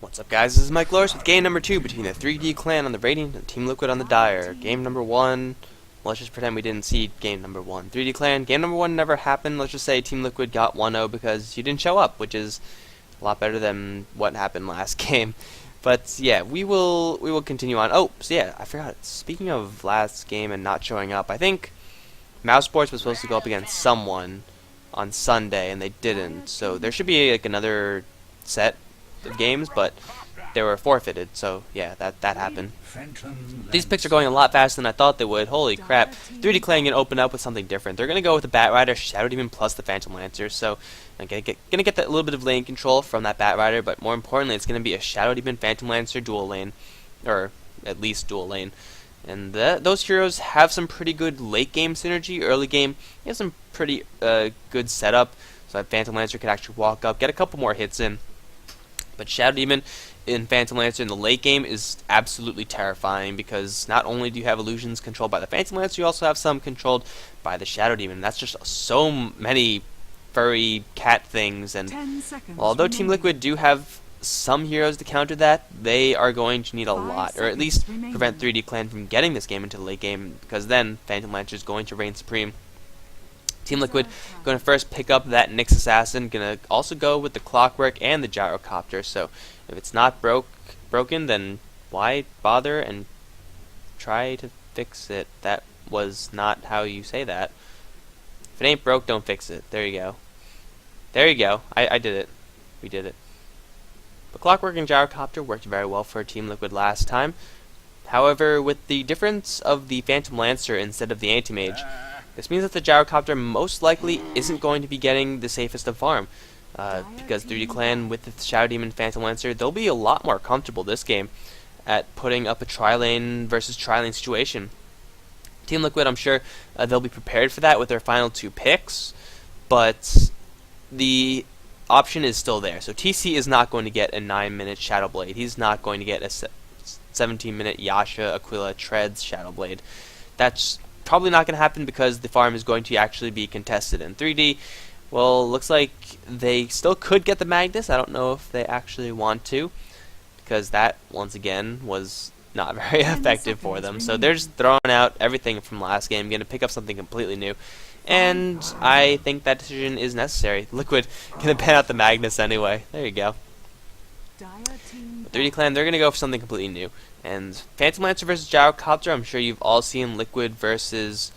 What's up, guys? This is Mike Loris with game number 2 between the 3D Clan on the Radiant and Team Liquid on the Dire. Game number 1, let's just pretend we didn't see game number 1. 3D Clan, game number 1 never happened. Let's just say Team Liquid got 1-0 because you didn't show up, which is a lot better than what happened last game. But yeah, we will continue on. Oh, so yeah, I forgot. Speaking of last game and not showing up, I think Mouse Sports was supposed to go up against someone on Sunday, and they didn't. So there should be like another set of games, but they were forfeited, so yeah, that happened. These picks are going a lot faster than I thought they would. Holy crap. 3D Clan gonna open up with something different. They're gonna go with the Bat Rider, Shadow Demon plus the Phantom Lancer, so I'm gonna get that little bit of lane control from that Bat Rider, but more importantly, it's gonna be a Shadow Demon Phantom Lancer dual lane, or at least dual lane. And those heroes have some pretty good late game synergy. Early game, you have some pretty good setup, so that Phantom Lancer could actually walk up, get a couple more hits in. But Shadow Demon in Phantom Lancer in the late game is absolutely terrifying because not only do you have illusions controlled by the Phantom Lancer, you also have some controlled by the Shadow Demon. That's just so many furry cat things. And although Team Liquid do have some heroes to counter that, they are going to need a lot, or at least prevent 3D Clan from getting this game into the late game, because then Phantom Lancer is going to reign supreme. Team Liquid going to first pick up that Nyx Assassin, going to also go with the Clockwork and the Gyrocopter, so if it's not broken, then why bother and try to fix it? That was not how you say that. If it ain't broke, don't fix it. There you go. There you go. I did it. We did it. The Clockwork and Gyrocopter worked very well for Team Liquid last time. However, with the difference of the Phantom Lancer instead of the Anti-Mage, this means that the Gyrocopter most likely isn't going to be getting the safest of farm. Because 3D Clan with the Shadow Demon Phantom Lancer, they'll be a lot more comfortable this game at putting up a tri-lane versus tri-lane situation. Team Liquid, I'm sure they'll be prepared for that with their final 2 picks, but the option is still there. So TC is not going to get a 9-minute Shadow Blade. He's not going to get a 17-minute Yasha, Aquila, Treads Shadow Blade. That's probably not going to happen because the farm is going to actually be contested in 3D. Well, looks like they still could get the Magnus. I don't know if they actually want to, because that, once again, was not very effective for them. So they're just throwing out everything from last game, going to pick up something completely new. And I think that decision is necessary. Liquid going to ban out the Magnus anyway. There you go. 3D Clan, they're going to go for something completely new. And Phantom Lancer versus Gyrocopter, I'm sure you've all seen Liquid versus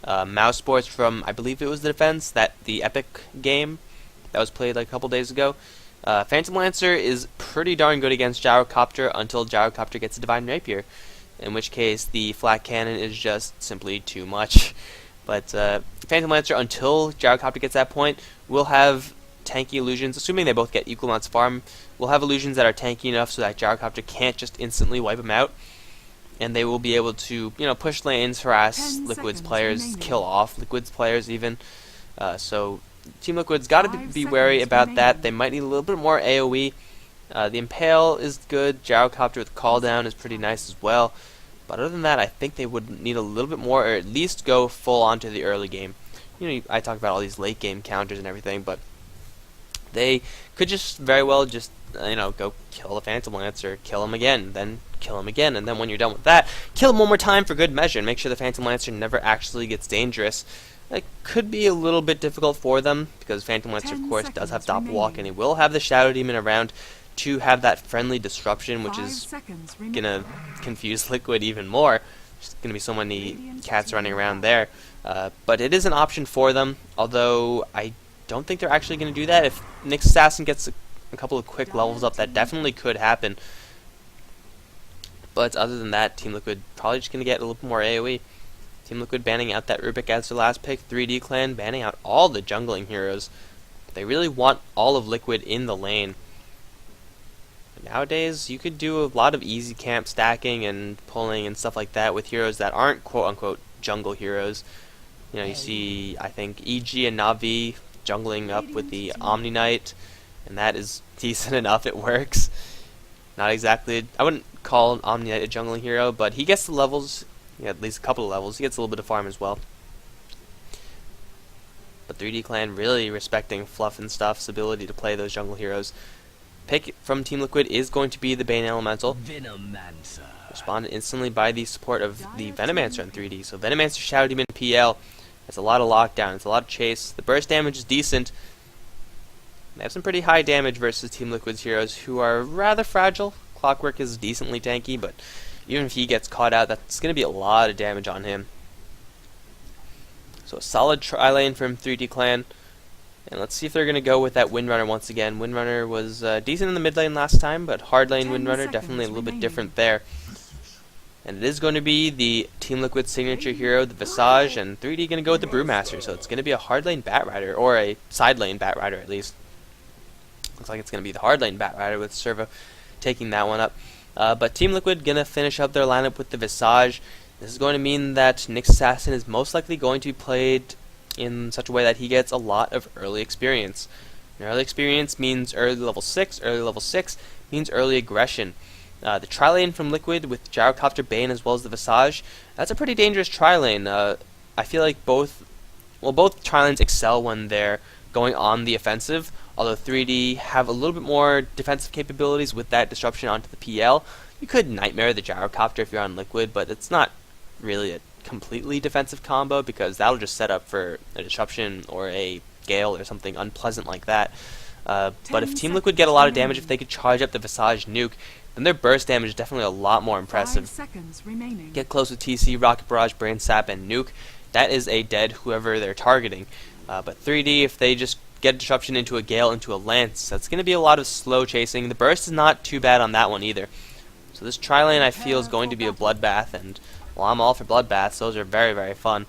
Mouse Sports from, I believe it was the Defense, the Epic game that was played like a couple days ago. Phantom Lancer is pretty darn good against Gyrocopter until Gyrocopter gets a Divine Rapier, in which case the Flat Cannon is just simply too much. But Phantom Lancer, until Gyrocopter gets that point, will have tanky illusions, assuming they both get equal amounts of farm. Will have illusions that are tanky enough so that Gyrocopter can't just instantly wipe them out, and they will be able to, push lanes, harass Liquid's players, kill off Liquid's players even. So Team Liquid's got to be wary about that. They might need a little bit more AoE. The Impale is good. Gyrocopter with Call Down is pretty nice as well. But other than that, I think they would need a little bit more, or at least go full onto the early game. I talk about all these late game counters and everything, but they could just very well just go kill the Phantom Lancer, kill him again, then kill him again, and then when you're done with that, kill him one more time for good measure, and make sure the Phantom Lancer never actually gets dangerous. That could be a little bit difficult for them, because Phantom Lancer, of course, does have Doppel Walk, and he will have the Shadow Demon around to have that friendly disruption, which is gonna confuse Liquid even more. There's gonna be so many cats running around there. But it is an option for them, although I don't think they're actually going to do that. If Nyx Assassin gets a couple of quick levels up, that definitely could happen. But other than that, Team Liquid probably just going to get a little bit more AoE. Team Liquid banning out that Rubik as their last pick. 3D Clan banning out all the jungling heroes. They really want all of Liquid in the lane. Nowadays, you could do a lot of easy camp stacking and pulling and stuff like that with heroes that aren't quote-unquote jungle heroes. You see, I think, EG and Na'Vi jungling up with the Omni Knight, and that is decent enough. It works. Not exactly, I wouldn't call Omni Knight a jungling hero, but he gets the levels, at least a couple of levels. He gets a little bit of farm as well. But 3D Clan really respecting Fluff and Stuff's ability to play those jungle heroes. pick from Team Liquid is going to be the Bane Elemental. Responded instantly by the support of the Venomancer in 3D. So Venomancer, Shadow Demon, PL. That's a lot of lockdown. It's a lot of chase. The burst damage is decent. They have some pretty high damage versus Team Liquid's heroes, who are rather fragile. Clockwork is decently tanky, but even if he gets caught out, that's going to be a lot of damage on him. So a solid tri-lane from 3D Clan. And let's see if they're going to go with that Windrunner once again. Windrunner was decent in the mid lane last time, but hard lane Windrunner definitely a little bit different there. And it is going to be the Team Liquid signature hero, the Visage, and 3D going to go with the Brewmaster. So it's going to be a hard lane Batrider, or a side lane Batrider at least. Looks like it's going to be the hard lane Batrider with Servo taking that one up. But Team Liquid going to finish up their lineup with the Visage. This is going to mean that Nyx Assassin is most likely going to be played in such a way that he gets a lot of early experience. And early experience means early level 6. Early level 6 means early aggression. The tri-lane from Liquid with Gyrocopter, Bane, as well as the Visage, that's a pretty dangerous tri-lane. I feel like both tri-lanes excel when they're going on the offensive, although 3D have a little bit more defensive capabilities with that disruption onto the PL. You could Nightmare the Gyrocopter if you're on Liquid, but it's not really a completely defensive combo because that'll just set up for a disruption or a gale or something unpleasant like that. But if Team Liquid get a lot of damage, if they could charge up the Visage nuke, then their burst damage is definitely a lot more impressive. 5 seconds remaining. Get close with TC, Rocket Barrage, Brain Sap, and nuke. That is a dead whoever they're targeting. But 3D, if they just get disruption into a gale, into a lance, that's going to be a lot of slow chasing. The burst is not too bad on that one either. So this tri-lane I feel is going to be a bloodbath, and well, I'm all for bloodbaths. Those are very, very fun.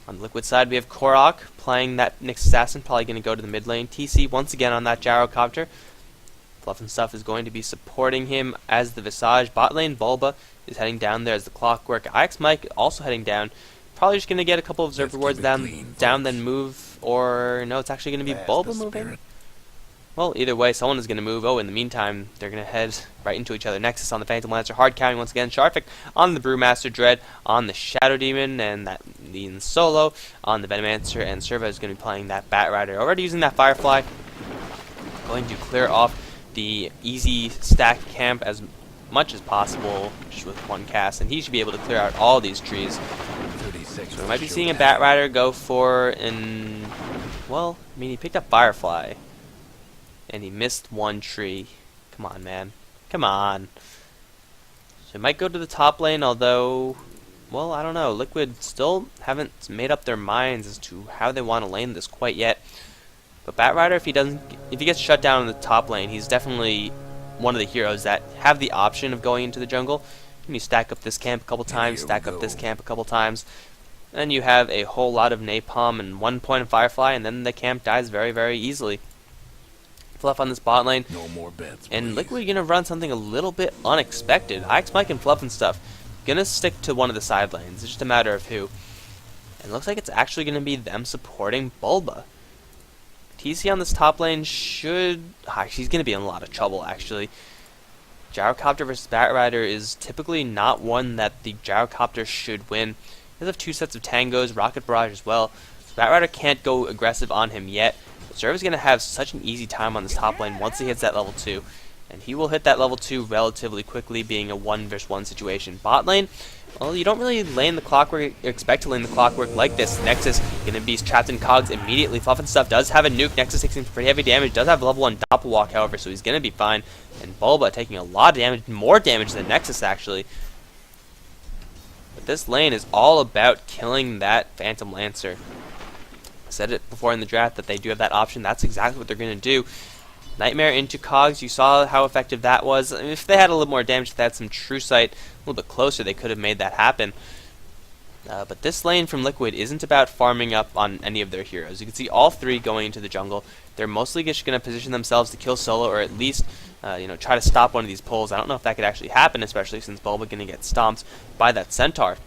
On the Liquid side, we have Korok playing that Nyx Assassin, probably going to go to the mid lane. TC once again on that Gyrocopter. Fluff and Stuff is going to be supporting him as the Visage. Bot lane Bulba is heading down there as the Clockwork. IX Mike also heading down. Probably just going to get a couple of observer wards down, then move, or no, it's actually going to be Bulba moving. Well, either way, someone is going to move. Oh, in the meantime, they're going to head right into each other. Nexus on the Phantom Lancer, hard counting once again. Sharphic on the Brewmaster, Dread on the Shadow Demon, and that means Solo on the Venomancer, and Servo is going to be playing that Batrider. Already using that Firefly. Going to clear off the easy stack camp as much as possible just with one cast, and he should be able to clear out all these trees. So we might be seeing a Batrider go for well, I mean, he picked up Firefly. And he missed one tree. Come on, man. Come on. So he might go to the top lane, although, well, I don't know. Liquid still haven't made up their minds as to how they want to lane this quite yet. But Batrider, if he gets shut down in the top lane, he's definitely one of the heroes that have the option of going into the jungle. And you stack up this camp a couple times, stack up this camp a couple times, and you have a whole lot of napalm and 1 point of Firefly, and then the camp dies very, very easily. Fluff on this bot lane. No more bets, and Liquid gonna run something a little bit unexpected. IX Mike and Fluff and Stuff gonna stick to one of the side lanes. It's just a matter of who. And it looks like it's actually gonna be them supporting Bulba. TC on this top lane should... she's gonna be in a lot of trouble actually. Gyrocopter versus Batrider is typically not one that the Gyrocopter should win. He does have 2 sets of tangos, Rocket Barrage as well. So Batrider can't go aggressive on him yet. Servo's going to have such an easy time on this top lane once he hits that level 2. And he will hit that level 2 relatively quickly, being a 1 versus 1 situation. Bot lane, well, you don't really lane the Clockwork, expect to lane the Clockwork like this. Nexus going to be trapped in cogs immediately. Fluff and Stuff does have a nuke. Nexus takes some pretty heavy damage. Does have level 1 Doppelwalk, however, so he's going to be fine. And Bulba taking a lot of damage, more damage than Nexus, actually. But this lane is all about killing that Phantom Lancer. Said it before in the draft that they do have that option. That's exactly what they're going to do. Nightmare into cogs. You saw how effective that was. I mean, if they had a little more damage, if they had some true sight a little bit closer, they could have made that happen. But this lane from Liquid isn't about farming up on any of their heroes. You can see all 3 going into the jungle. They're mostly just going to position themselves to kill Solo, or at least try to stop one of these pulls. I don't know if that could actually happen, especially since Bulba going to get stomped by that Centaur.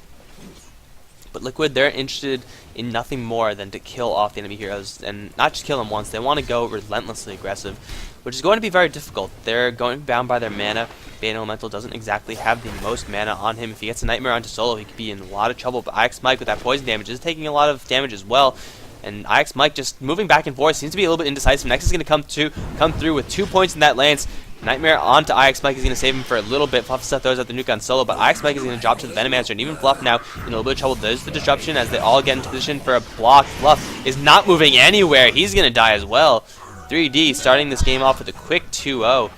But Liquid, they're interested in nothing more than to kill off the enemy heroes, and not just kill them once. They want to go relentlessly aggressive, which is going to be very difficult. They're going to be bound by their mana. Bane Elemental doesn't exactly have the most mana on him. If he gets a Nightmare onto Solo, he could be in a lot of trouble. But IX Mike with that poison damage is taking a lot of damage as well. And IX Mike just moving back and forth, seems to be a little bit indecisive. Next is going to come through with 2 points in that lance. Nightmare onto IX Mike is going to save him for a little bit. Fluff stuff throws out the nuke on Solo, but IX Mike is going to drop to the Venomancer, and even Fluff now in a little bit of trouble. There's the disruption as they all get into position for a block. Fluff is not moving anywhere. He's going to die as well. 3D starting this game off with a quick 2-0.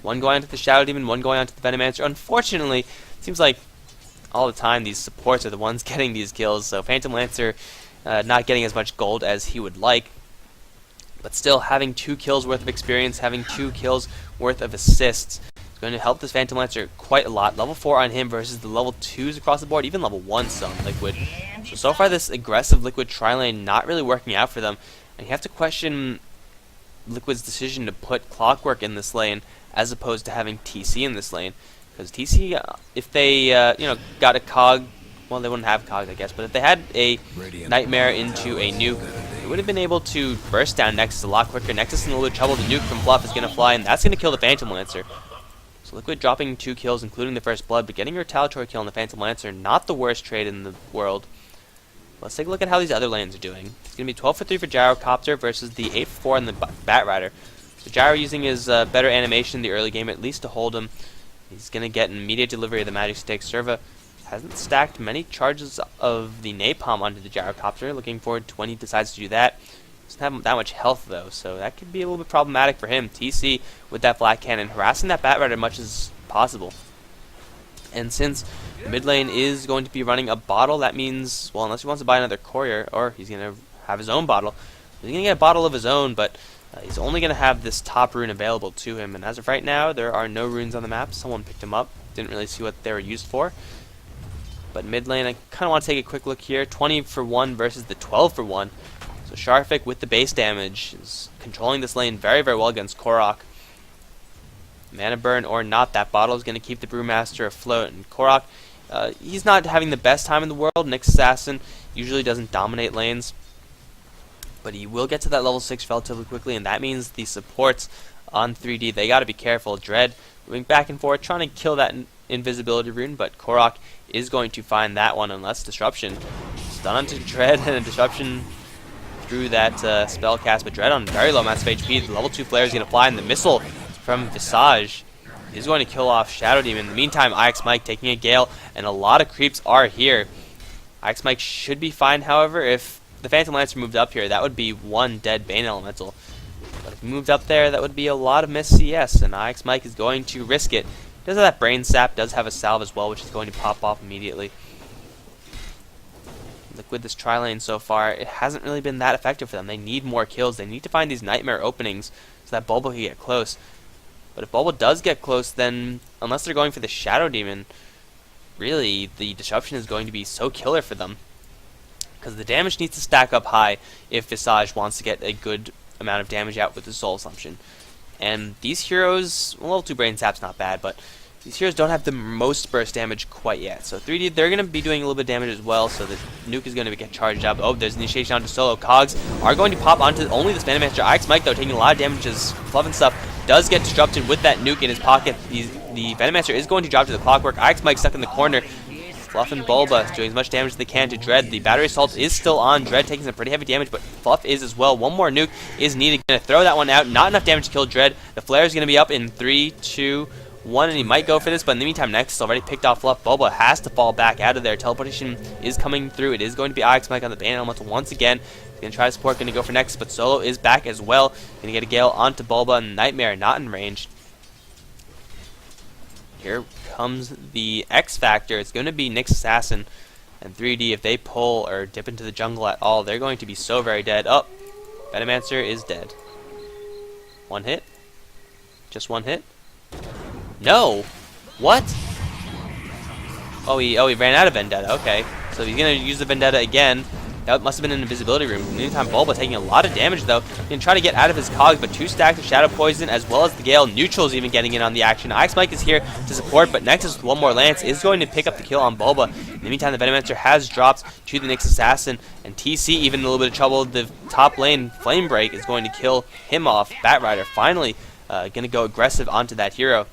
One going onto the Shadow Demon, one going onto the Venomancer. Unfortunately, it seems like all the time these supports are the ones getting these kills, so Phantom Lancer not getting as much gold as he would like. But still, having 2 kills worth of experience, having 2 kills worth of assists is going to help this Phantom Lancer quite a lot. Level 4 on him versus the level 2s across the board, even level 1 on Liquid. So far this aggressive Liquid tri-lane not really working out for them. And you have to question Liquid's decision to put Clockwork in this lane as opposed to having TC in this lane. Because TC, if they got a Cog, well, they wouldn't have Cogs, I guess, but if they had a Nightmare into a nuke, they would have been able to burst down Nexus a lot quicker. Nexus in a little trouble. The nuke from Fluff is going to fly, and that's going to kill the Phantom Lancer. So Liquid dropping 2 kills, including the first blood, but getting a retaliatory kill on the Phantom Lancer, not the worst trade in the world. Let's take a look at how these other lanes are doing. It's going to be 12 for 3 for Gyrocopter versus the 8 for 4 on the Batrider. So Gyro using his better animation in the early game, at least to hold him. He's going to get an immediate delivery of the Magic Stick. Serva hasn't stacked many charges of the Napalm onto the Gyrocopter. Looking forward to when he decides to do that. Doesn't have that much health though, so that could be a little bit problematic for him. TC with that Black Cannon, harassing that Batrider as much as possible. And since mid lane is going to be running a bottle, that means, well, unless he wants to buy another courier, or he's going to have his own bottle. He's going to get a bottle of his own, but he's only going to have this top rune available to him. And as of right now, there are no runes on the map. Someone picked them up. Didn't really see what they were used for. But mid lane, I kind of want to take a quick look here. 20 for 1 versus the 12 for 1. So Sharfik with the base damage is controlling this lane very, very well against Korok. Mana burn or not, that bottle is going to keep the Brewmaster afloat. And Korok, he's not having the best time in the world. Nyx Assassin usually doesn't dominate lanes, but he will get to that level 6 relatively quickly, and that means the supports on 3D, they got to be careful. Dread moving back and forth, trying to kill that invisibility rune, but Korok is going to find that one unless Disruption. Stun onto Dread and a Disruption through that spell cast, but Dread on very low amounts of HP. The level 2 flare is going to fly, and the missile from Visage is going to kill off Shadow Demon. In the meantime, IX Mike taking a Gale, and a lot of creeps are here. IX Mike should be fine, however. If the Phantom Lancer moved up here, that would be 1 dead Bane Elemental. But if he moved up there, that would be a lot of missed CS, and IX Mike is going to risk it. Does have that Brain Sap, does have a salve as well, which is going to pop off immediately. Like with this tri-lane so far, it hasn't really been that effective for them. They need more kills. They need to find these Nightmare openings so that Bulba can get close. But if Bulba does get close, then unless they're going for the Shadow Demon, really the Disruption is going to be so killer for them. Because the damage needs to stack up high if Visage wants to get a good amount of damage out with the Soul Assumption. And these heroes, well, level 2 Brain Sap's not bad, but these heroes don't have the most burst damage quite yet. So 3D, they're going to be doing a little bit of damage as well, so the nuke is going to get charged up. Oh, there's initiation onto Solo. Cogs are going to pop onto only this Venomancer. IX Mike, though, taking a lot of damage as Fluff and stuff does get disrupted with that nuke in his pocket. The Venomancer is going to drop to the Clockwork. IX Mike stuck in the corner. Fluff and Bulba doing as much damage as they can to Dread. The Battery Assault is still on. Dread taking some pretty heavy damage, but Fluff is as well. One more nuke is needed. Going to throw that one out. Not enough damage to kill Dread. The Flare is going to be up in 3, 2, 1, and he might go for this, but in the meantime, Nexus already picked off Fluff. Bulba has to fall back out of there. Teleportation is coming through. It is going to be IX Mike on the Bane Elemental once again. He's going to try to support, going to go for Nexus, but Solo is back as well. Going to get a Gale onto Bulba, and Nightmare not in range. Here comes the X Factor. It's going to be Nyx Assassin and 3D. If they pull or dip into the jungle at all, they're going to be so very dead. Oh, Venomancer is dead. One hit? Just one hit? No! What? Oh, he ran out of Vendetta. Okay. So he's going to use the Vendetta again. That must have been an invisibility room. In the meantime, Bulba taking a lot of damage, though. He's going to try to get out of his cogs, but 2 stacks of Shadow Poison, as well as the Gale. Neutral's even getting in on the action. IX Mike is here to support, but Nexus with one more Lance is going to pick up the kill on Bulba. In the meantime, the Venomancer has dropped to the Nyx Assassin, and TC even in a little bit of trouble. The top lane, Flame Break, is going to kill him off. Batrider finally going to go aggressive onto that hero.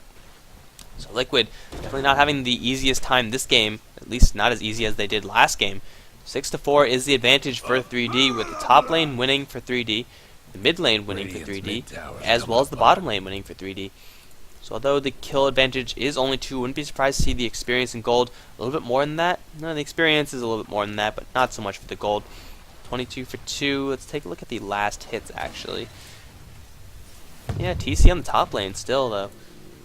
So Liquid definitely not having the easiest time this game, at least not as easy as they did last game, 6-4 is the advantage for 3D, with the top lane winning for 3D, the mid lane winning for 3D, as well as the bottom lane winning for 3D. So although the kill advantage is only 2, wouldn't be surprised to see the experience in gold a little bit more than that. No, the experience is a little bit more than that, but not so much for the gold. 22 for 2. Let's take a look at the last hits, actually. Yeah, TC on the top lane still, though.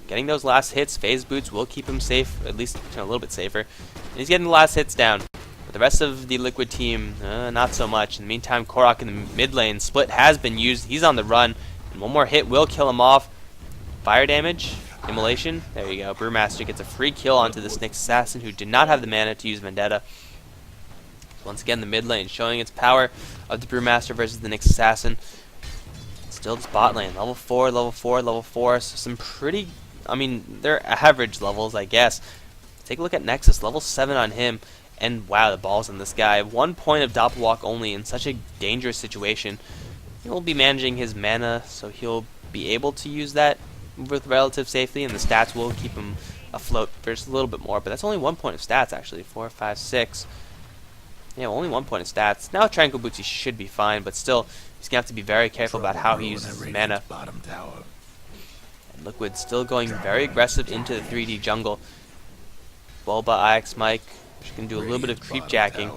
Getting those last hits, phase boots will keep him safe, at least a little bit safer. And he's getting the last hits down. But the rest of the Liquid team, not so much. In the meantime, Korok in the mid lane. Split has been used. He's on the run. And one more hit will kill him off. Fire damage, immolation. There you go. Brewmaster gets a free kill onto this Nyx Assassin who did not have the mana to use Vendetta. So once again, the mid lane showing its power of the Brewmaster versus the Nyx Assassin. Still the bot lane. Level 4, level 4, level 4. So some pretty, I mean, they're average levels, I guess. Take a look at Nexus. Level 7 on him. And wow, the balls on this guy. 1 point of Doppelwalk only in such a dangerous situation. He'll be managing his mana, so he'll be able to use that with relative safety, and the stats will keep him afloat for just a little bit more. But that's only 1 point of stats, actually. 4, 5, 6. Yeah, only 1 point of stats. Now Tranquil Boots he should be fine, but still, he's going to have to be very careful about how he uses his mana. And Liquid still going very aggressive into the 3D jungle. Bulba, IX, Mike, which can do a little bit of creep jacking.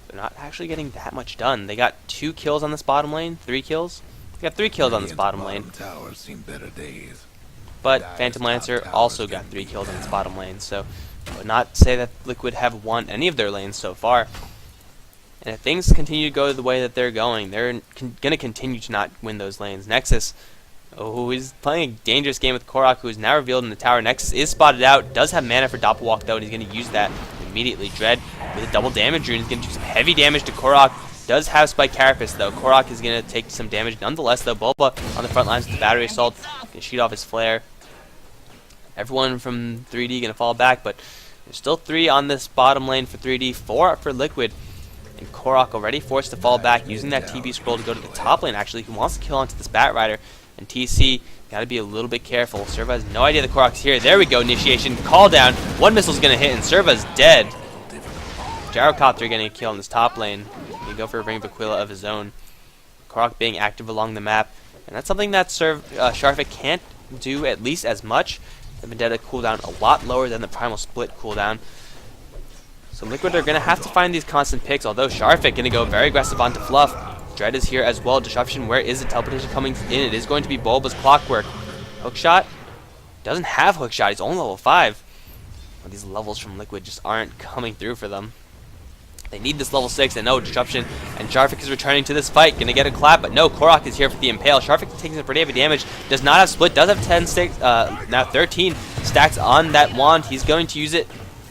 They're not actually getting that much done. They got 2 kills on this bottom lane, 3 kills. They got 3 kills on this bottom lane. But Phantom Lancer also got 3 kills on this bottom lane, so I would not say that Liquid have won any of their lanes so far. And if things continue to go the way that they're going, they're going to continue to not win those lanes. Nexus, who is playing a dangerous game with Korok, who is now revealed in the tower. Nexus is spotted out, does have mana for Doppelwalk though, and he's going to use that immediately. Dread with a double damage rune is going to do some heavy damage to Korok. Does have Spike Carapace though. Korok is going to take some damage nonetheless though. Bulba on the front lines with the battery assault, going to shoot off his flare. Everyone from 3D going to fall back, but there's still 3 on this bottom lane for 3D, 4 for Liquid. And Korok already forced to fall back, using that TB scroll to go to the top lane actually. He wants to kill onto this Bat Rider. And TC, got to be a little bit careful. Serva has no idea the Korok's here. There we go, initiation, call down. 1 missile's going to hit, and Serva's dead. Gyrocopter getting a kill in this top lane. He go for a Ring of Aquila of his own. Korok being active along the map. And that's something that Sharvik can't do at least as much. The Vendetta cooldown a lot lower than the Primal Split cooldown. So Liquid are going to have to find these constant picks, although Sharvik going to go very aggressive onto Fluff. Dread is here as well. Disruption, where is the teleportation coming in? It is going to be Bulba's Clockwork. Hookshot doesn't have Hookshot. He's only level 5. Well, these levels from Liquid just aren't coming through for them. They need this level 6, and no Disruption. And Sharvik is returning to this fight. Gonna get a clap, but no, Korok is here for the Impale. Sharvik taking some pretty heavy damage. Does not have Split. Does have 10 sticks, now 13 stacks on that wand. He's going to use it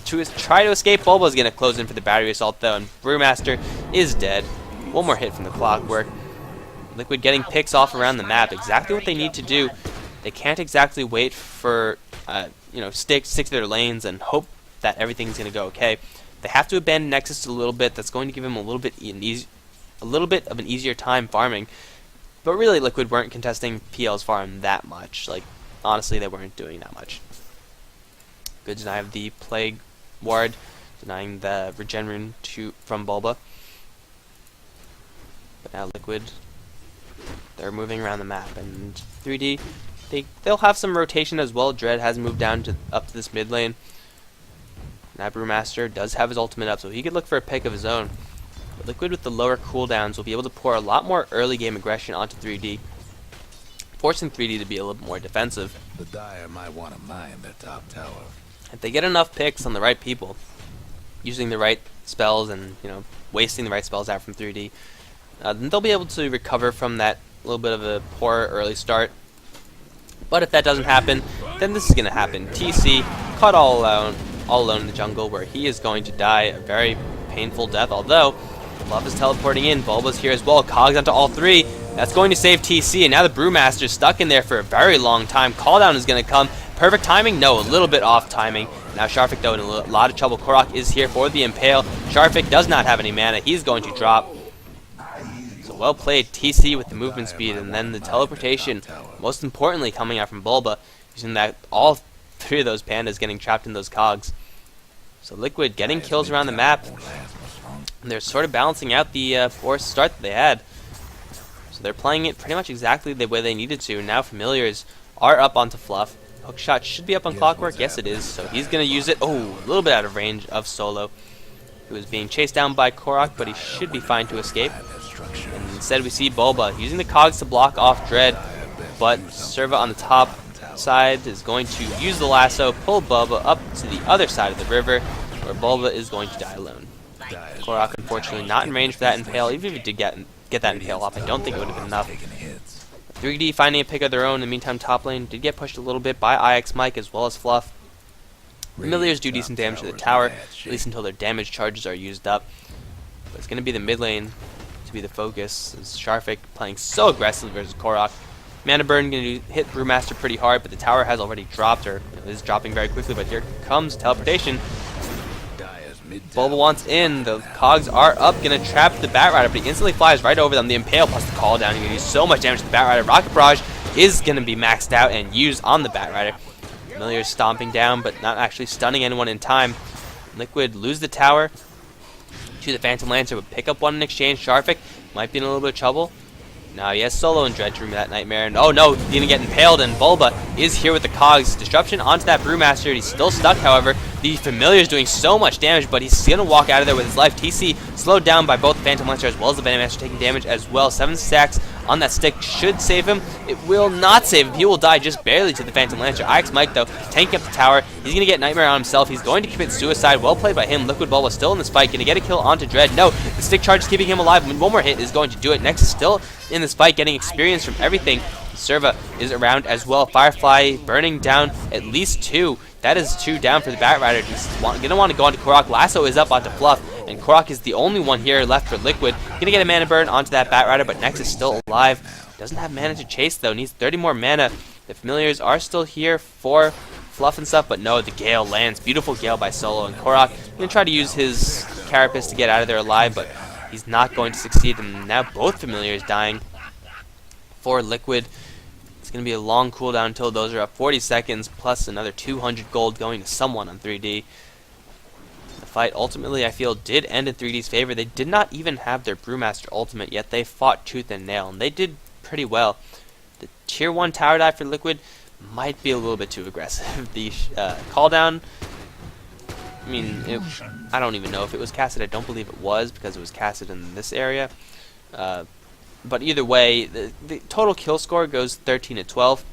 to try to escape. Bulba's gonna close in for the battery assault though, and Brewmaster is dead. 1 more hit from the Clockwork. Liquid getting picks off around the map. Exactly what they need to do. They can't exactly wait for stick to their lanes and hope that everything's gonna go okay. They have to abandon Nexus a little bit. That's going to give him a little bit of an easier time farming. But really, Liquid weren't contesting PL's farm that much. Like, honestly, they weren't doing that much. Good deny of the Plague Ward, denying the Regen Rune from Bulba. But now Liquid, they're moving around the map, and 3D, they'll have some rotation as well. Dread has moved down up to this mid lane. Now Brewmaster does have his ultimate up, so he could look for a pick of his own. But Liquid with the lower cooldowns will be able to pour a lot more early game aggression onto 3D, forcing 3D to be a little more defensive. The Dire might want to mine the top tower. If they get enough picks on the right people, using the right spells and wasting the right spells out from 3D, then they'll be able to recover from that little bit of a poor early start. But if that doesn't happen, then this is going to happen. TC caught all alone in the jungle, where he is going to die a very painful death, although Love is teleporting in. Bulba's here as well. Cogs onto all 3. That's going to save TC, and now the Brewmaster's stuck in there for a very long time. Call down is going to come. Perfect timing? No, a little bit off timing. Now Sharvik, though, in a lot of trouble. Korok is here for the Impale. Sharvik does not have any mana. He's going to drop. So well played, TC with the movement speed, and then the teleportation, most importantly, coming out from Bulba, using that all 3 of those pandas getting trapped in those cogs. So Liquid getting kills around the map. And they're sort of balancing out the poor start that they had. So they're playing it pretty much exactly the way they needed to. Now Familiars are up onto Fluff. Hookshot should be up on Clockwork. Yes, it is. So he's going to use it. Oh, a little bit out of range of Solo, who is being chased down by Korok, but he should be fine to escape. And instead we see Bulba using the cogs to block off Dread, but Serva on the top side is going to use the lasso, pull Bulba up to the other side of the river, where Bulba is going to die alone. Korok, unfortunately, not in range for that impale. Even if he did get that impale off, I don't think it would have been enough. 3D finding a pick of their own. In the meantime, top lane did get pushed a little bit by IX Mike as well as Fluff. Familiars do decent damage to the tower, at least until their damage charges are used up. But it's going to be the mid lane to be the focus, as Sharfik playing so aggressively versus Korok. Mana Burn going to hit Brewmaster pretty hard, but the tower has already dropped, or is dropping very quickly, but here comes teleportation. Bulba wants in, the cogs are up, going to trap the Batrider, but he instantly flies right over them. The Impale plus the call down, he's going to do so much damage to the Batrider. Rocket Barrage is going to be maxed out and used on the Batrider. Familiar stomping down, but not actually stunning anyone in time. Liquid lose the tower to the Phantom Lancer, but pick up one in exchange. Sharfik might be in a little bit of trouble. Now he has Solo and Dread to remove that Nightmare, and oh no, he's gonna get impaled, and Bulba is here with the cogs. Disruption onto that Brewmaster. He's still stuck, however. The Familiar is doing so much damage, but he's gonna walk out of there with his life. TC slowed down by both the Phantom Lancer as well as the Venom Master taking damage as well. 7 stacks on that stick should save him. It will not save him. He will die just barely to the Phantom Lancer. IX Mike, though, tanking up the tower. He's going to get Nightmare on himself. He's going to commit suicide. Well played by him. Liquid Bulba still in this fight. Going to get a kill onto Dread. No, the stick charge is keeping him alive. One more hit is going to do it. Next is still in this fight, getting experience from everything. Serva is around as well. Firefly burning down at least 2. That is 2 down for the Batrider. He's going to want to go onto Korok. Lasso is up onto Fluff, and Korok is the only one here left for Liquid. Going to get a mana burn onto that Batrider, but Nex is still alive. Doesn't have mana to chase, though. Needs 30 more mana. The Familiars are still here for Fluff and stuff, but no, the Gale lands. Beautiful Gale by Solo, and Korok going to try to use his Carapace to get out of there alive, but he's not going to succeed, and now both Familiars dying for Liquid. It's going to be a long cooldown until those are up. 40 seconds, plus another 200 gold going to someone on 3D. The fight ultimately, I feel, did end in 3D's favor. They did not even have their Brewmaster ultimate, yet they fought tooth and nail, and they did pretty well. The tier 1 tower dive for Liquid might be a little bit too aggressive. The call down, I mean, I don't even know if it was casted. I don't believe it was, because it was casted in this area. But either way, the total kill score goes 13-12.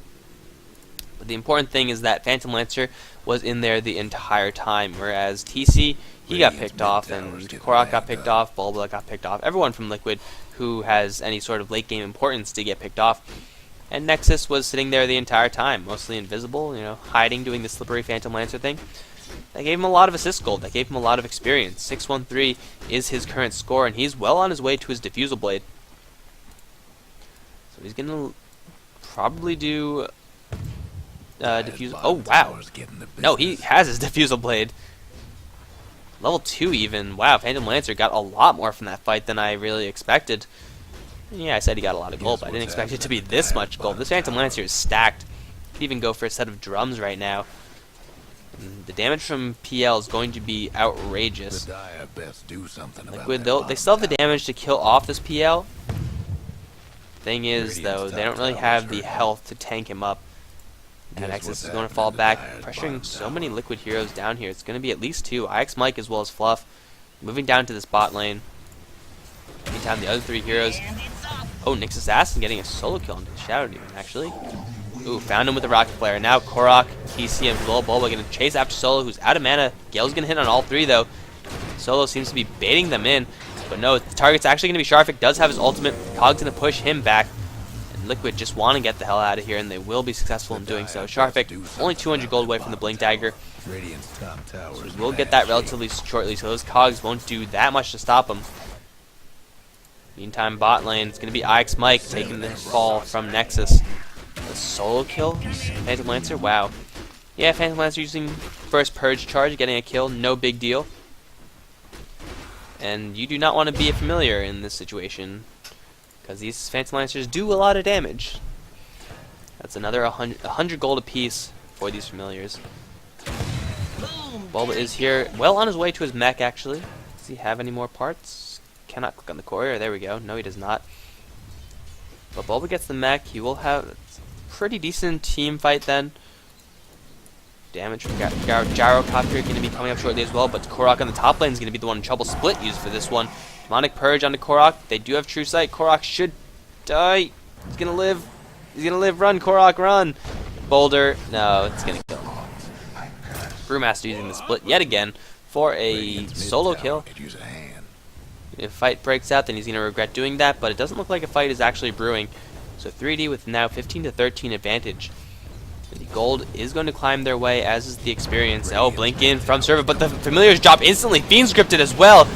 But the important thing is that Phantom Lancer was in there the entire time, whereas TC, he got picked off, and Korok got picked off, Bulba got picked off. Everyone from Liquid who has any sort of late game importance to get picked off. And Nexus was sitting there the entire time, mostly invisible, you know, hiding, doing the slippery Phantom Lancer thing. That gave him a lot of assist gold. That gave him a lot of experience. 613 is his current score, and he's well on his way to his Diffusal Blade. So he's going to probably do Diffusal... Oh, wow. No, he has his Diffusal Blade. Level 2 even. Wow, Phantom Lancer got a lot more from that fight than I really expected. Yeah, I said he got a lot of gold, but I didn't expect it to be this much gold. This Phantom Lancer is stacked. Could even go for a set of drums right now. And the damage from PL is going to be outrageous. Liquid, they still have the damage to kill off this PL. Thing is, though, they don't really have the health to tank him up. And Nexus is going to fall back, pressuring so many Liquid heroes down here. It's going to be at least 2. IX Mike as well as Fluff. Moving down to this bot lane. Meantime, the other 3 heroes... Oh, Nyx Assassin getting a solo kill into the Shadow Demon, actually. Ooh, found him with the Rocket Flare. Now Korok, TC, and Bulba going to chase after Solo, who's out of mana. Gale's going to hit on all 3, though. Solo seems to be baiting them in. But no, the target's actually going to be Sharfik. Does have his ultimate. Cog's going to push him back. Liquid just want to get the hell out of here, and they will be successful in doing so. Sharfik, only 200 gold away from the Blink Dagger. So we'll get that relatively shortly, so those cogs won't do that much to stop them. Meantime, bot lane, it's going to be IX Mike taking the fall from Nexus. A solo kill? Phantom Lancer? Wow. Yeah, Phantom Lancer using first Purge charge, getting a kill, no big deal. And you do not want to be a Familiar in this situation, because these Phantom Lancers do a lot of damage. That's another 100 gold apiece for these Familiars. Bulba is here, well on his way to his mech actually. Does he have any more parts? Cannot click on the courier. There we go. No, he does not. But Bulba gets the mech. He will have a pretty decent team fight then. Damage from Gyrocopter going to be coming up shortly as well, but Korok on the top lane is going to be the one in trouble. Split used for this one. Demonic Purge onto Korok. They do have True Sight. Korok should die. He's going to live. He's going to live. Run, Korok, run. Boulder. No, it's going to kill. Brewmaster using the split yet again for a solo kill. If a fight breaks out, then he's going to regret doing that, but it doesn't look like a fight is actually brewing. So 3D with now 15-13 advantage. The gold is going to climb their way, as is the experience. Oh, blink in from Serva, but the familiars drop instantly. Fiend scripted as well.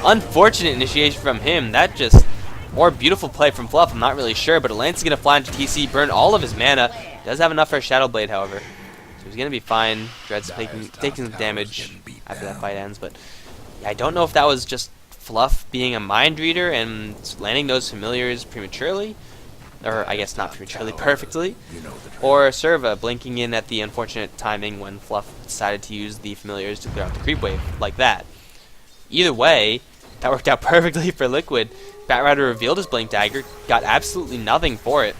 Unfortunate initiation from him. That just, or beautiful play from Fluff, I'm not really sure, but a lance is going to fly into TC, burn all of his mana. Does have enough for a Shadow Blade, however. So he's going to be fine. Dread's taking some damage after that fight ends, but yeah, I don't know if that was just Fluff being a mind reader and landing those familiars prematurely. Or I guess not prematurely, perfectly, or Serva blinking in at the unfortunate timing when Fluff decided to use the familiars to clear out the creep wave, like that. Either way, that worked out perfectly for Liquid. Batrider revealed his blink dagger, got absolutely nothing for it,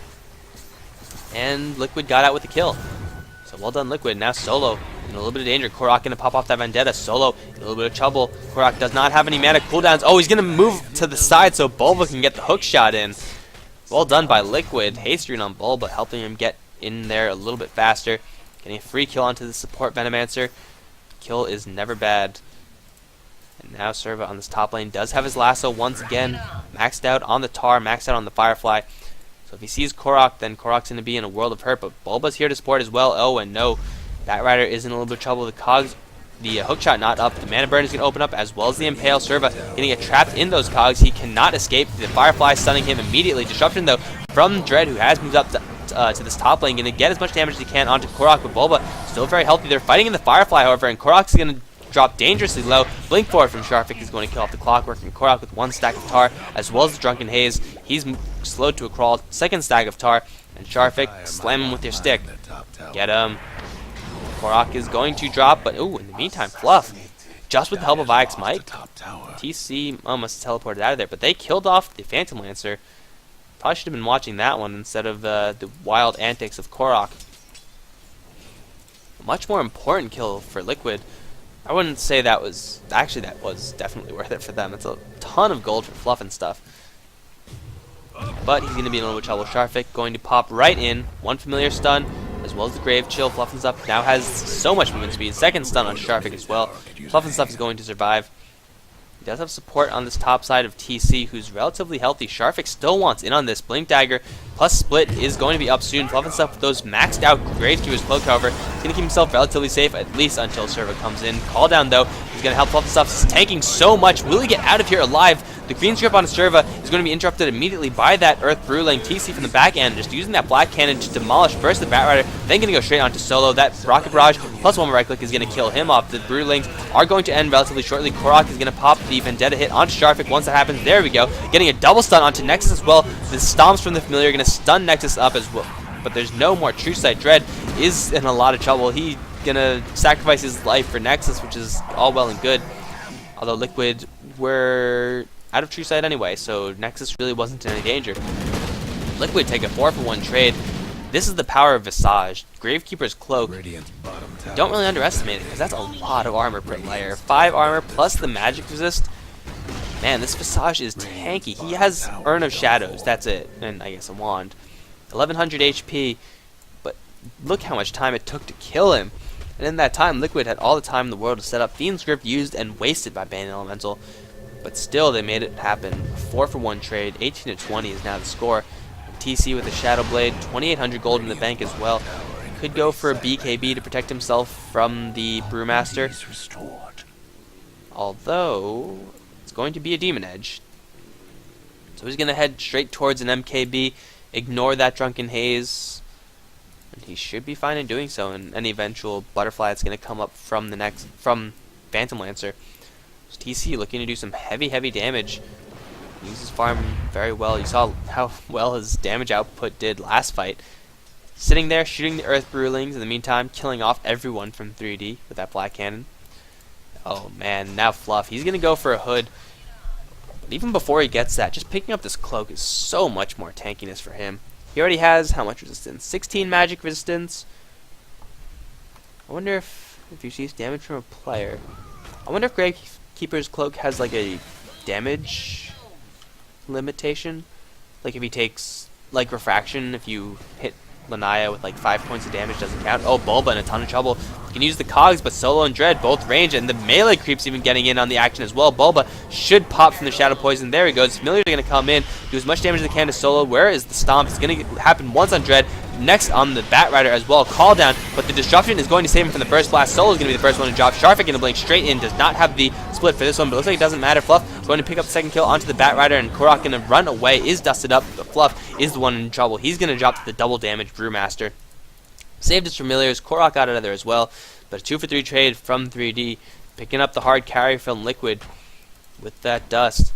and Liquid got out with the kill. So well done, Liquid. Now Solo in a little bit of danger. Korok gonna pop off that Vendetta. Solo in a little bit of trouble. Korok does not have any mana cooldowns. Oh, he's gonna move to the side so Bulba can get the hook shot in. Well done by Liquid. Haste rune on Bulba, helping him get in there a little bit faster. Getting a free kill onto the support Venomancer. Kill is never bad. And now Serva on this top lane does have his lasso once again. Maxed out on the Tar, maxed out on the Firefly. So if he sees Korok, then Korok's going to be in a world of hurt. But Bulba's here to support as well. Oh, and no. Batrider is in a little bit of trouble. The cogs, the hookshot not up. The mana burn is going to open up, as well as the impale. Serva getting it trapped in those cogs. He cannot escape. The Firefly stunning him immediately. Disruption though from Dread, who has moved up to this top lane, going to get as much damage as he can onto Korok. But Bulba still very healthy. They're fighting in the Firefly, however, and Korok's going to drop dangerously low. Blink forward from Sharfik is going to kill off the Clockwork, and Korok with one stack of Tar, as well as the Drunken Haze. He's slowed to a crawl. Second stack of Tar, and Sharfik, slam him with your stick. Get him. Korok is going to drop, but ooh, in the meantime, Fluff, just with the help of Ix Mike, TC almost teleported out of there, but they killed off the Phantom Lancer. Probably should have been watching that one instead of the wild antics of Korok. A much more important kill for Liquid. I wouldn't say that was, actually that was definitely worth it for them. It's a ton of gold for Fluff and stuff. But he's going to be in a little bit of trouble. Sharfik going to pop right in. One familiar stun, as well as the Grave Chill. Fluff and Stuff now has so much movement speed. Second stun on Sharfik as well. Fluff and Stuff is going to survive. He does have support on this top side of TC, who's relatively healthy. Sharfik still wants in on this. Blink Dagger plus Split is going to be up soon. Fluff and Stuff with those maxed out Graves to his cloak, however, he's going to keep himself relatively safe, at least until Serva comes in. Call down though, he's going to help Fluff and Stuff. He's tanking so much. Will he get out of here alive? The green strip on Serva is going to be interrupted immediately by that Earth Brewling. TC from the back end, just using that Black Cannon to demolish first the Batrider, then going to go straight onto Solo. That Rocket Barrage plus one more right click is going to kill him off. The Brewlings are going to end relatively shortly. Korok is going to pop the Vendetta hit onto Sharfik. Once that happens, there we go. Getting a double stun onto Nexus as well. The stomps from the Familiar are going to stun Nexus up as well. But there's no more True Sight. Dread is in a lot of trouble. He's going to sacrifice his life for Nexus, which is all well and good. Although Liquid were out of True Sight anyway, so Nexus really wasn't in any danger. Liquid take a 4-for-1 trade. This is the power of Visage. Gravekeeper's Cloak. Don't really underestimate it, because that's a lot of armor per layer. 5 armor plus the magic resist. Man, this Visage is tanky. He has Urn of Shadows, that's it. And I guess a wand. 1100 HP, but look how much time it took to kill him. And in that time, Liquid had all the time in the world to set up. Fiend Script used and wasted by Bane Elemental. But still, they made it happen. A 4-for-1 trade. 18-20 is now the score. TC with a Shadow Blade. 2,800 gold in the bank as well. Could go for a BKB to protect himself from the Brewmaster. Although, it's going to be a Demon Edge. So he's going to head straight towards an MKB. Ignore that Drunken Haze. And he should be fine in doing so. And any eventual Butterfly that's going to come up from Phantom Lancer. TC looking to do some heavy damage. He uses farm very well. You saw how well his damage output did last fight. Sitting there shooting the Earth Brewlings in the meantime, killing off everyone from 3D with that black cannon. Oh man, now Fluff. He's going to go for a hood. But even before he gets that, just picking up this cloak is so much more tankiness for him. He already has how much resistance? 16 magic resistance. I wonder if you see damage from a player. I wonder if Gravekeeper's cloak has like a damage limitation. Like if he takes like refraction, if you hit Lanaya with like 5 points of damage doesn't count. Oh, Bulba in a ton of trouble. You can use the cogs, but Solo and Dread both range, and the melee creeps even getting in on the action as well. Bulba should pop from the Shadow Poison. There he goes. Familiars are going to come in, do as much damage as they can to Solo. Where is the stomp? It's going to happen once on Dread, next on the Bat Rider as well. Call down, but the Disruption is going to save him from the first blast. Solo is going to be the first one to drop. Sharfik going to blink straight in. Does not have the split for this one, but it looks like it doesn't matter. Fluff is going to pick up the second kill onto the Bat Rider, and Korok going to run away. Is dusted up, but Fluff is the one in trouble. He's going to drop to the double damage Brewmaster. Saved his familiars. Korok got out of there as well. But a 2-for-3 trade from 3D. Picking up the hard carry from Liquid with that dust.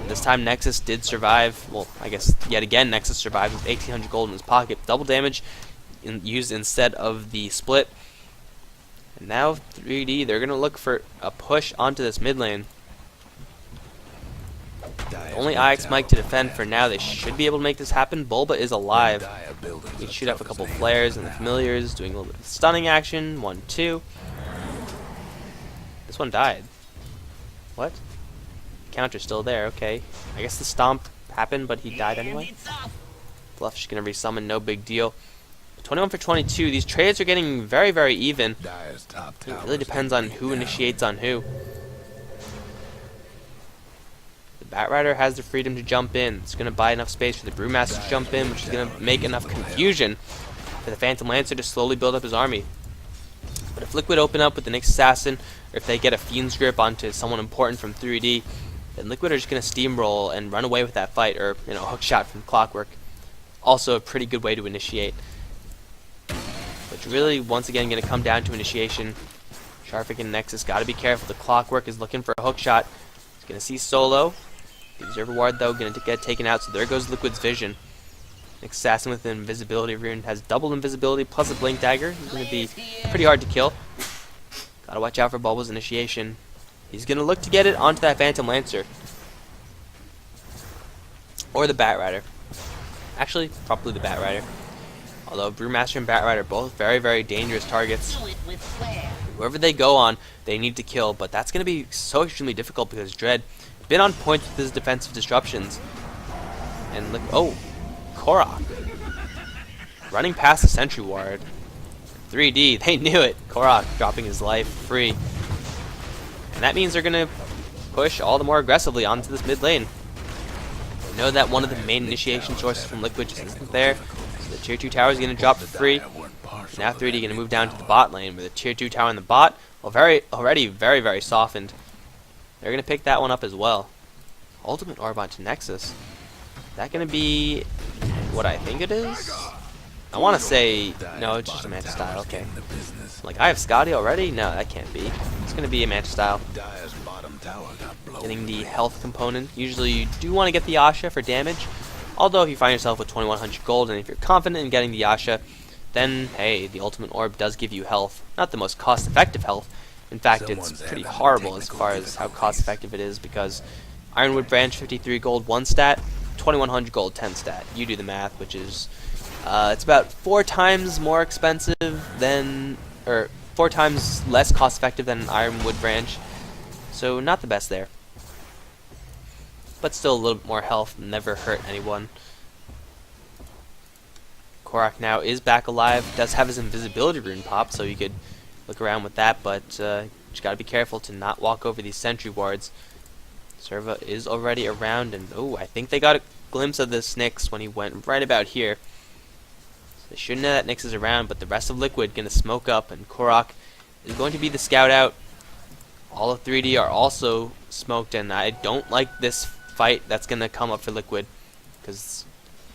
This time Nexus did survive. Well, I guess yet again Nexus survived with 1800 gold in his pocket. Double damage used instead of the split. And now 3D, they're going to look for a push onto this mid lane. Only IX Mike to defend for now. They should be able to make this happen. Bulba is alive. He can shoot up a couple flares, and the familiars doing a little bit of stunning action. 1-2. This one died. What? Counter's still there. Okay. I guess the stomp happened, but he died anyway. Fluff's just gonna resummon. No big deal. 21 for 22. These trades are getting very, very even. It really depends on who initiates on who. Bat Rider has the freedom to jump in. It's going to buy enough space for the Brewmaster to jump in, which is going to make enough confusion for the Phantom Lancer to slowly build up his army. But if Liquid open up with the next Assassin, or if they get a Fiend's Grip onto someone important from 3D, then Liquid are just going to steamroll and run away with that fight, or hook shot from Clockwork. Also a pretty good way to initiate. But really, once again, going to come down to initiation. Sharfik and Nexus got to be careful. The Clockwork is looking for a hook shot. He's going to see Solo. The Observer Ward, though, going to get taken out, so there goes Liquid's vision. Assassin with an invisibility rune has double invisibility plus a blink dagger. He's going to be pretty hard to kill. Gotta watch out for Bulba's initiation. He's going to look to get it onto that Phantom Lancer. Or the Bat Rider. Actually, probably the Bat Rider. Although Brewmaster and Bat Rider are both very, very dangerous targets. Whoever they go on, they need to kill, but that's going to be so extremely difficult because Dread been on point with his defensive disruptions. And look, oh, Korok running past the Sentry Ward. 3D, they knew it. Korok dropping his life free. And that means they're going to push all the more aggressively onto this mid lane. They know that one of the main initiation sources from Liquid just isn't there. So the tier 2 tower is going to drop for free. Now 3D going to move down to the bot lane where the tier 2 tower in the bot, well, already very, very softened. They're going to pick that one up as well. Ultimate Orb onto Nexus. Is that going to be what I think it is? I want to say, no, it's just a Manta style, okay. Like, I have Scotty already? No, that can't be. It's going to be a Manta style. Getting the health component. Usually you do want to get the Yasha for damage. Although if you find yourself with 2100 gold, and if you're confident in getting the Yasha, then, hey, the Ultimate Orb does give you health. Not the most cost-effective health. In fact, it's pretty horrible as far as how cost-effective it is, because Ironwood Branch, 53 gold, 1 stat, 2100 gold, 10 stat. You do the math, which is, it's about 4 times more expensive than, or 4 times less cost-effective than an Ironwood Branch. So, not the best there. But still a little bit more health, never hurt anyone. Korok now is back alive, does have his invisibility rune pop, so you could look around with that, but just gotta be careful to not walk over these sentry wards. Serva is already around, and oh, I think they got a glimpse of this Nyx when he went right about here. So they should know that Nyx is around, but the rest of Liquid gonna smoke up, and Korok is going to be the scout out. All of 3D are also smoked, and I don't like this fight that's gonna come up for Liquid, because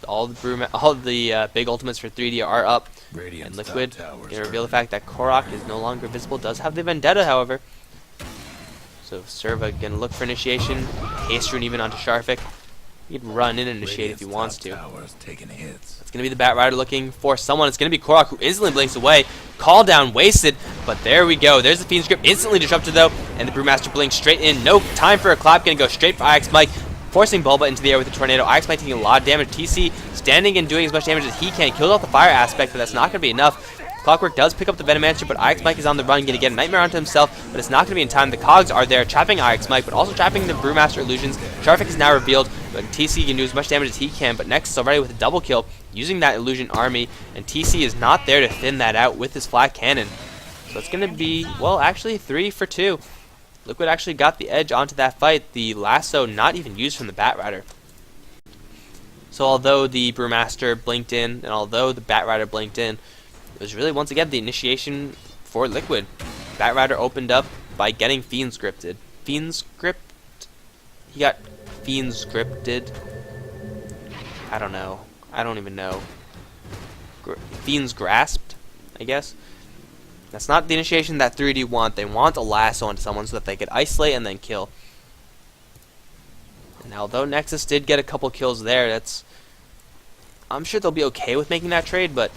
all the big ultimates for 3D are up, and Liquid can reveal the fact that Korok is no longer visible. Does have the Vendetta, however. So Serva gonna look for initiation. Haste rune even onto Sharfik. He can run in and initiate if he wants to. Tower's taking hits. It's going to be the Bat Rider looking for someone. It's going to be Korok, who instantly blinks away. Call down wasted, but there we go. There's the Fiend's Grip, instantly disrupted though, and the Brewmaster blinks straight in. No time for a clap, going to go straight for Ix Mike, forcing Bulba into the air with the Tornado. Ix Mike taking a lot of damage. TC standing and doing as much damage as he can. Kills off the fire aspect, but that's not going to be enough. Clockwork does pick up the Venomancer, but Ix Mike is on the run, going to get a Nightmare onto himself, but it's not going to be in time. The Cogs are there, trapping Ix Mike, but also trapping the Brewmaster illusions. Sharfik is now revealed, but TC can do as much damage as he can, but Nexus already with a double kill, using that illusion army, and TC is not there to thin that out with his flat cannon. So it's going to be, well, actually 3 for 2. Liquid actually got the edge onto that fight, the lasso not even used from the Bat Rider. So although the Brewmaster blinked in, and although the Bat Rider blinked in, it was really, once again, the initiation for Liquid. Bat Rider opened up by getting Fiend scripted. Fiend script? He got Fiend scripted. I don't know. I don't even know. Fiend's grasped, I guess. That's not the initiation that 3D want. They want a lasso onto someone so that they could isolate and then kill. And although Nexus did get a couple kills there, that's... I'm sure they'll be okay with making that trade, but...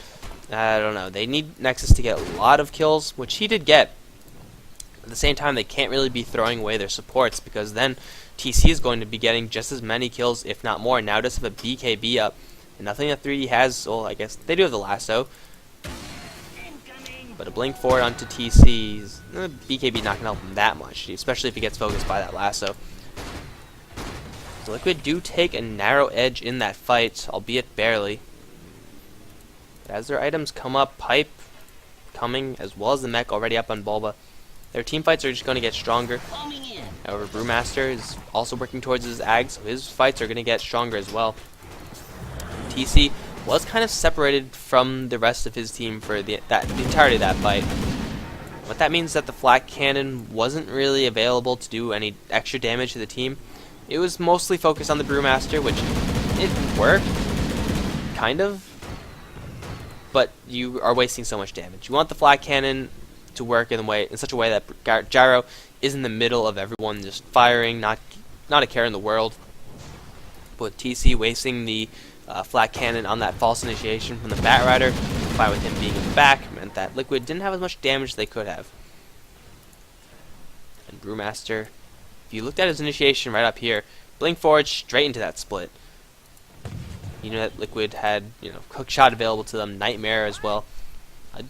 I don't know. They need Nexus to get a lot of kills, which he did get. At the same time, they can't really be throwing away their supports, because then TC is going to be getting just as many kills, if not more. Now does have a BKB up, and nothing that 3D has. Well, I guess they do have the lasso, but a blink forward onto TC's BKB not gonna help him that much, especially if he gets focused by that lasso. So Liquid do take a narrow edge in that fight, albeit barely. As their items come up, Pipe coming, as well as the mech already up on Bulba. Their team fights are just going to get stronger. However, Brewmaster is also working towards his Ag, so his fights are going to get stronger as well. TC was kind of separated from the rest of his team for the entirety of that fight. What that means is that the Flat Cannon wasn't really available to do any extra damage to the team. It was mostly focused on the Brewmaster, which it worked, kind of. But you are wasting so much damage. You want the Flat Cannon to work in such a way that Gyro is in the middle of everyone just firing, not a care in the world. But with TC wasting the Flat Cannon on that false initiation from the Bat Rider, combined with him being in the back, meant that Liquid didn't have as much damage as they could have. And Brewmaster, if you looked at his initiation right up here, blink forward straight into that split. You know that Liquid had, hook shot available to them, Nightmare as well. I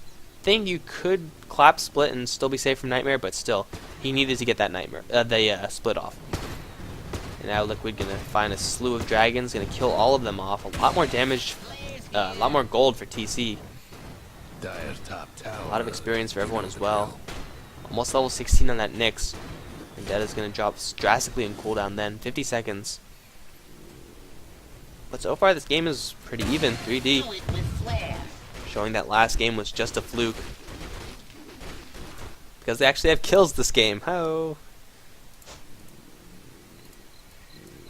think you could clap split and still be safe from Nightmare, but still, he needed to get that Nightmare, the split off. And now Liquid gonna find a slew of dragons, gonna kill all of them off. A lot more damage, a lot more gold for TC. Dire's top tower. A lot of experience for everyone as well. Almost level 16 on that Nyx. And Deada's gonna drop drastically in cooldown then, 50 seconds. But so far this game is pretty even, 3D. Showing that last game was just a fluke. Because they actually have kills this game. Ho!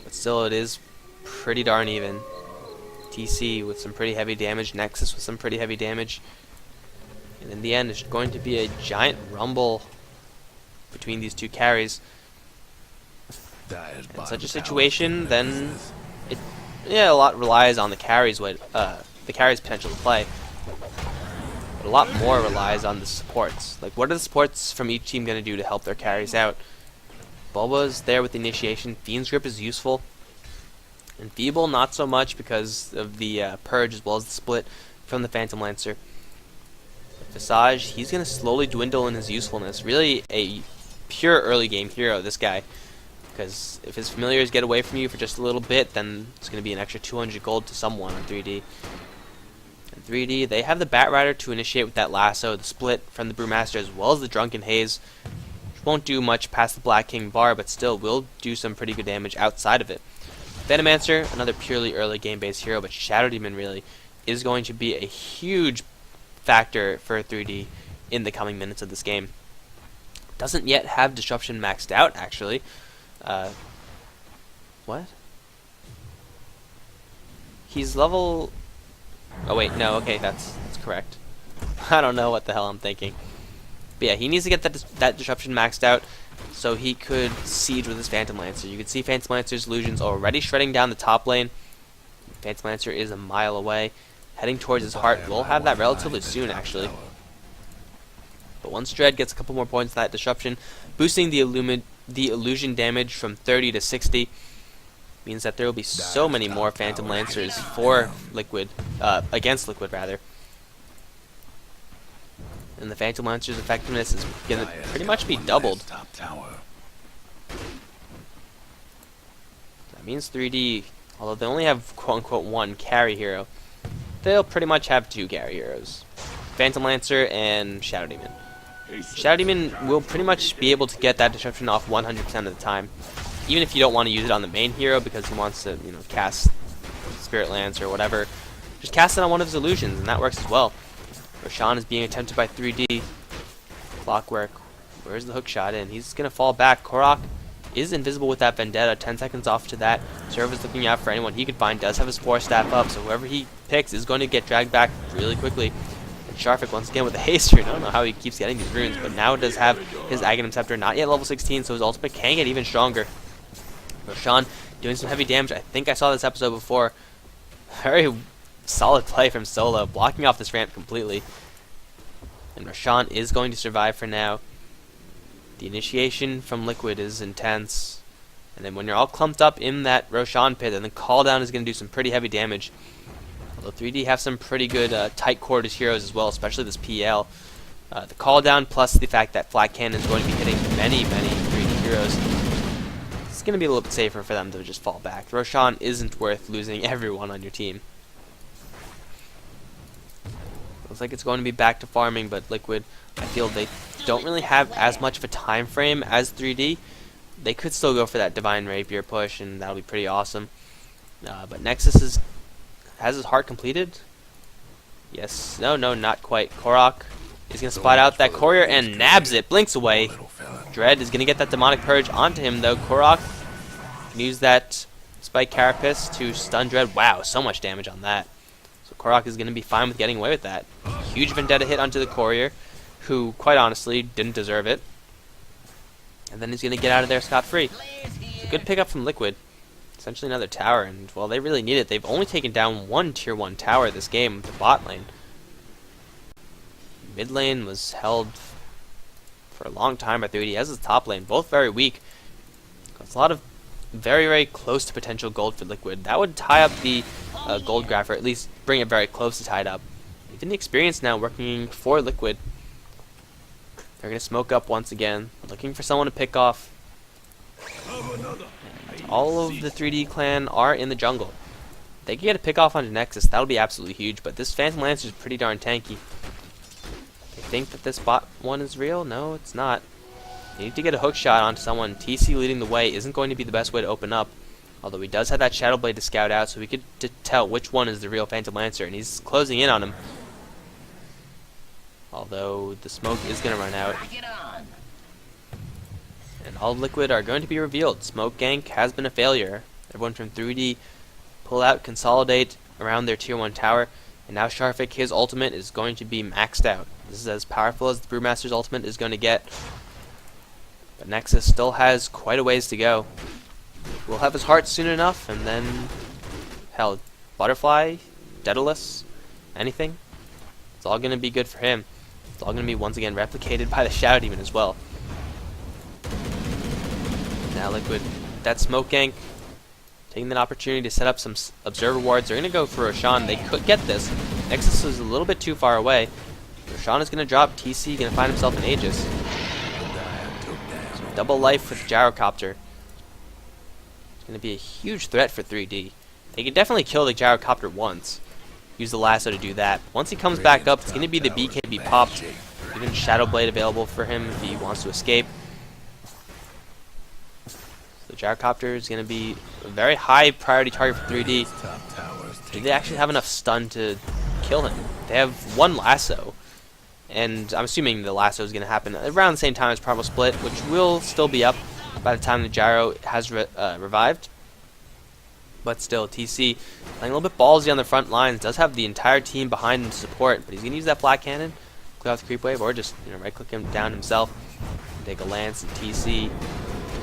But still it is pretty darn even. TC with some pretty heavy damage, Nexus with some pretty heavy damage. And in the end it's going to be a giant rumble between these two carries. In such a situation, then a lot relies on the carries potential to play, but a lot more relies on the supports. Like, what are the supports from each team going to do to help their carries out? Bulba's there with the initiation. Fiend's Grip is useful, and Feeble not so much because of the purge as well as the split from the Phantom Lancer. Visage, he's going to slowly dwindle in his usefulness. Really a pure early game hero, this guy. Because if his familiars get away from you for just a little bit, then it's going to be an extra 200 gold to someone on 3D. And 3D, they have the Bat Rider to initiate with that lasso, the split from the Brewmaster, as well as the Drunken Haze. Which won't do much past the Black King bar, but still will do some pretty good damage outside of it. Venomancer, another purely early game-based hero, but Shadow Demon really is going to be a huge factor for 3D in the coming minutes of this game. Doesn't yet have Disruption maxed out, actually. What? He's level... Oh wait, no, okay, that's correct. I don't know what the hell I'm thinking. But yeah, he needs to get that disruption maxed out so he could siege with his Phantom Lancer. You can see Phantom Lancer's illusions already shredding down the top lane. Phantom Lancer is a mile away, heading towards his heart. We'll have that relatively soon, actually. But once Dread gets a couple more points in that disruption, boosting the illusion damage from 30 to 60, means that there will be so many more Phantom Lancers for Liquid, against Liquid rather. And the Phantom Lancer's effectiveness is going to pretty much be doubled. That means 3D, although they only have quote-unquote one carry hero, they'll pretty much have two carry heroes. Phantom Lancer and Shadow Demon. Shadow Demon will pretty much be able to get that disruption off 100% of the time. Even if you don't want to use it on the main hero because he wants to, cast Spirit Lance or whatever, just cast it on one of his illusions and that works as well. Roshan is being attempted by 3D. Clockwork. Where's the hook shot in? He's going to fall back. Korok is invisible with that Vendetta. 10 seconds off to that. Serv is looking out for anyone he could find. Does have his 4-staff up, so whoever he picks is going to get dragged back really quickly. And Sharfik once again with the haste rune. I don't know how he keeps getting these runes, but now does have his Aghanim Scepter. Not yet level 16, so his ultimate can get even stronger. Roshan doing some heavy damage. I think I saw this episode before. Very solid play from Solo, blocking off this ramp completely. And Roshan is going to survive for now. The initiation from Liquid is intense. And then when you're all clumped up in that Roshan pit, then the call down is going to do some pretty heavy damage. Although 3D have some pretty good tight quarters heroes as well, especially this PL. The call down plus the fact that Flat Cannon is going to be hitting many 3D heroes. It's going to be a little bit safer for them to just fall back. Roshan isn't worth losing everyone on your team. Looks like it's going to be back to farming, but Liquid, I feel they don't really have as much of a time frame as 3D. They could still go for that Divine Rapier push, and that'll be pretty awesome. But Nexus has his heart completed. Yes, no, not quite. Korok is going to spot out that courier and nabs it, blinks away. Dread is going to get that Demonic Purge onto him, though. Korok can use that Spike Carapace to stun Dread. Wow, so much damage on that. So Korok is going to be fine with getting away with that. Huge Vendetta hit onto the courier, who, quite honestly, didn't deserve it. And then he's going to get out of there scot-free. Good pickup from Liquid. Essentially another tower, and, well, they really need it. They've only taken down one Tier 1 tower this game, the bot lane. Mid lane was held for a long time by 3D, as is top lane. Both very weak. It's a lot of very close to potential gold for Liquid. That would tie up the gold graph, or at least bring it very close to tied up. Even the experience now working for Liquid. They're going to smoke up once again, looking for someone to pick off. And all of the 3D clan are in the jungle. They can get a pick off onto Nexus, that'll be absolutely huge, but this Phantom Lancer is pretty darn tanky. They think that this bot one is real? No, it's not. They need to get a hook shot onto someone. TC leading the way isn't going to be the best way to open up. Although he does have that Shadow Blade to scout out, so we could tell which one is the real Phantom Lancer, and he's closing in on him. Although the smoke is going to run out. And all Liquid are going to be revealed. Smoke gank has been a failure. Everyone from 3D pull out, consolidate around their Tier 1 tower. And now Sharfik, his ultimate is going to be maxed out. This is as powerful as the Brewmaster's ultimate is going to get. But Nexus still has quite a ways to go. We'll have his heart soon enough, and then, hell, Butterfly, Daedalus, anything. It's all going to be good for him. It's all going to be once again replicated by the Shadow Demon as well. Now Liquid, that smoke gank, taking that opportunity to set up some observer wards. They're going to go for Roshan. They could get this. Nexus is a little bit too far away. Roshan is going to drop. TC going to find himself an Aegis. So double life with Gyrocopter. It's going to be a huge threat for 3D. They can definitely kill the Gyrocopter once. Use the lasso to do that. Once he comes back up, it's going to be the BKB popped. Even Shadow Blade available for him if he wants to escape. The Gyrocopter is going to be a very high priority target for 3D. Do they actually have enough stun to kill him? They have one lasso. And I'm assuming the lasso is going to happen around the same time as Primal Split, which will still be up by the time the Gyro has revived. But still, TC playing a little bit ballsy on the front lines. Does have the entire team behind him to support, but he's going to use that Black Cannon. clear out the creep wave, or just right click him down himself. Take a lance and TC.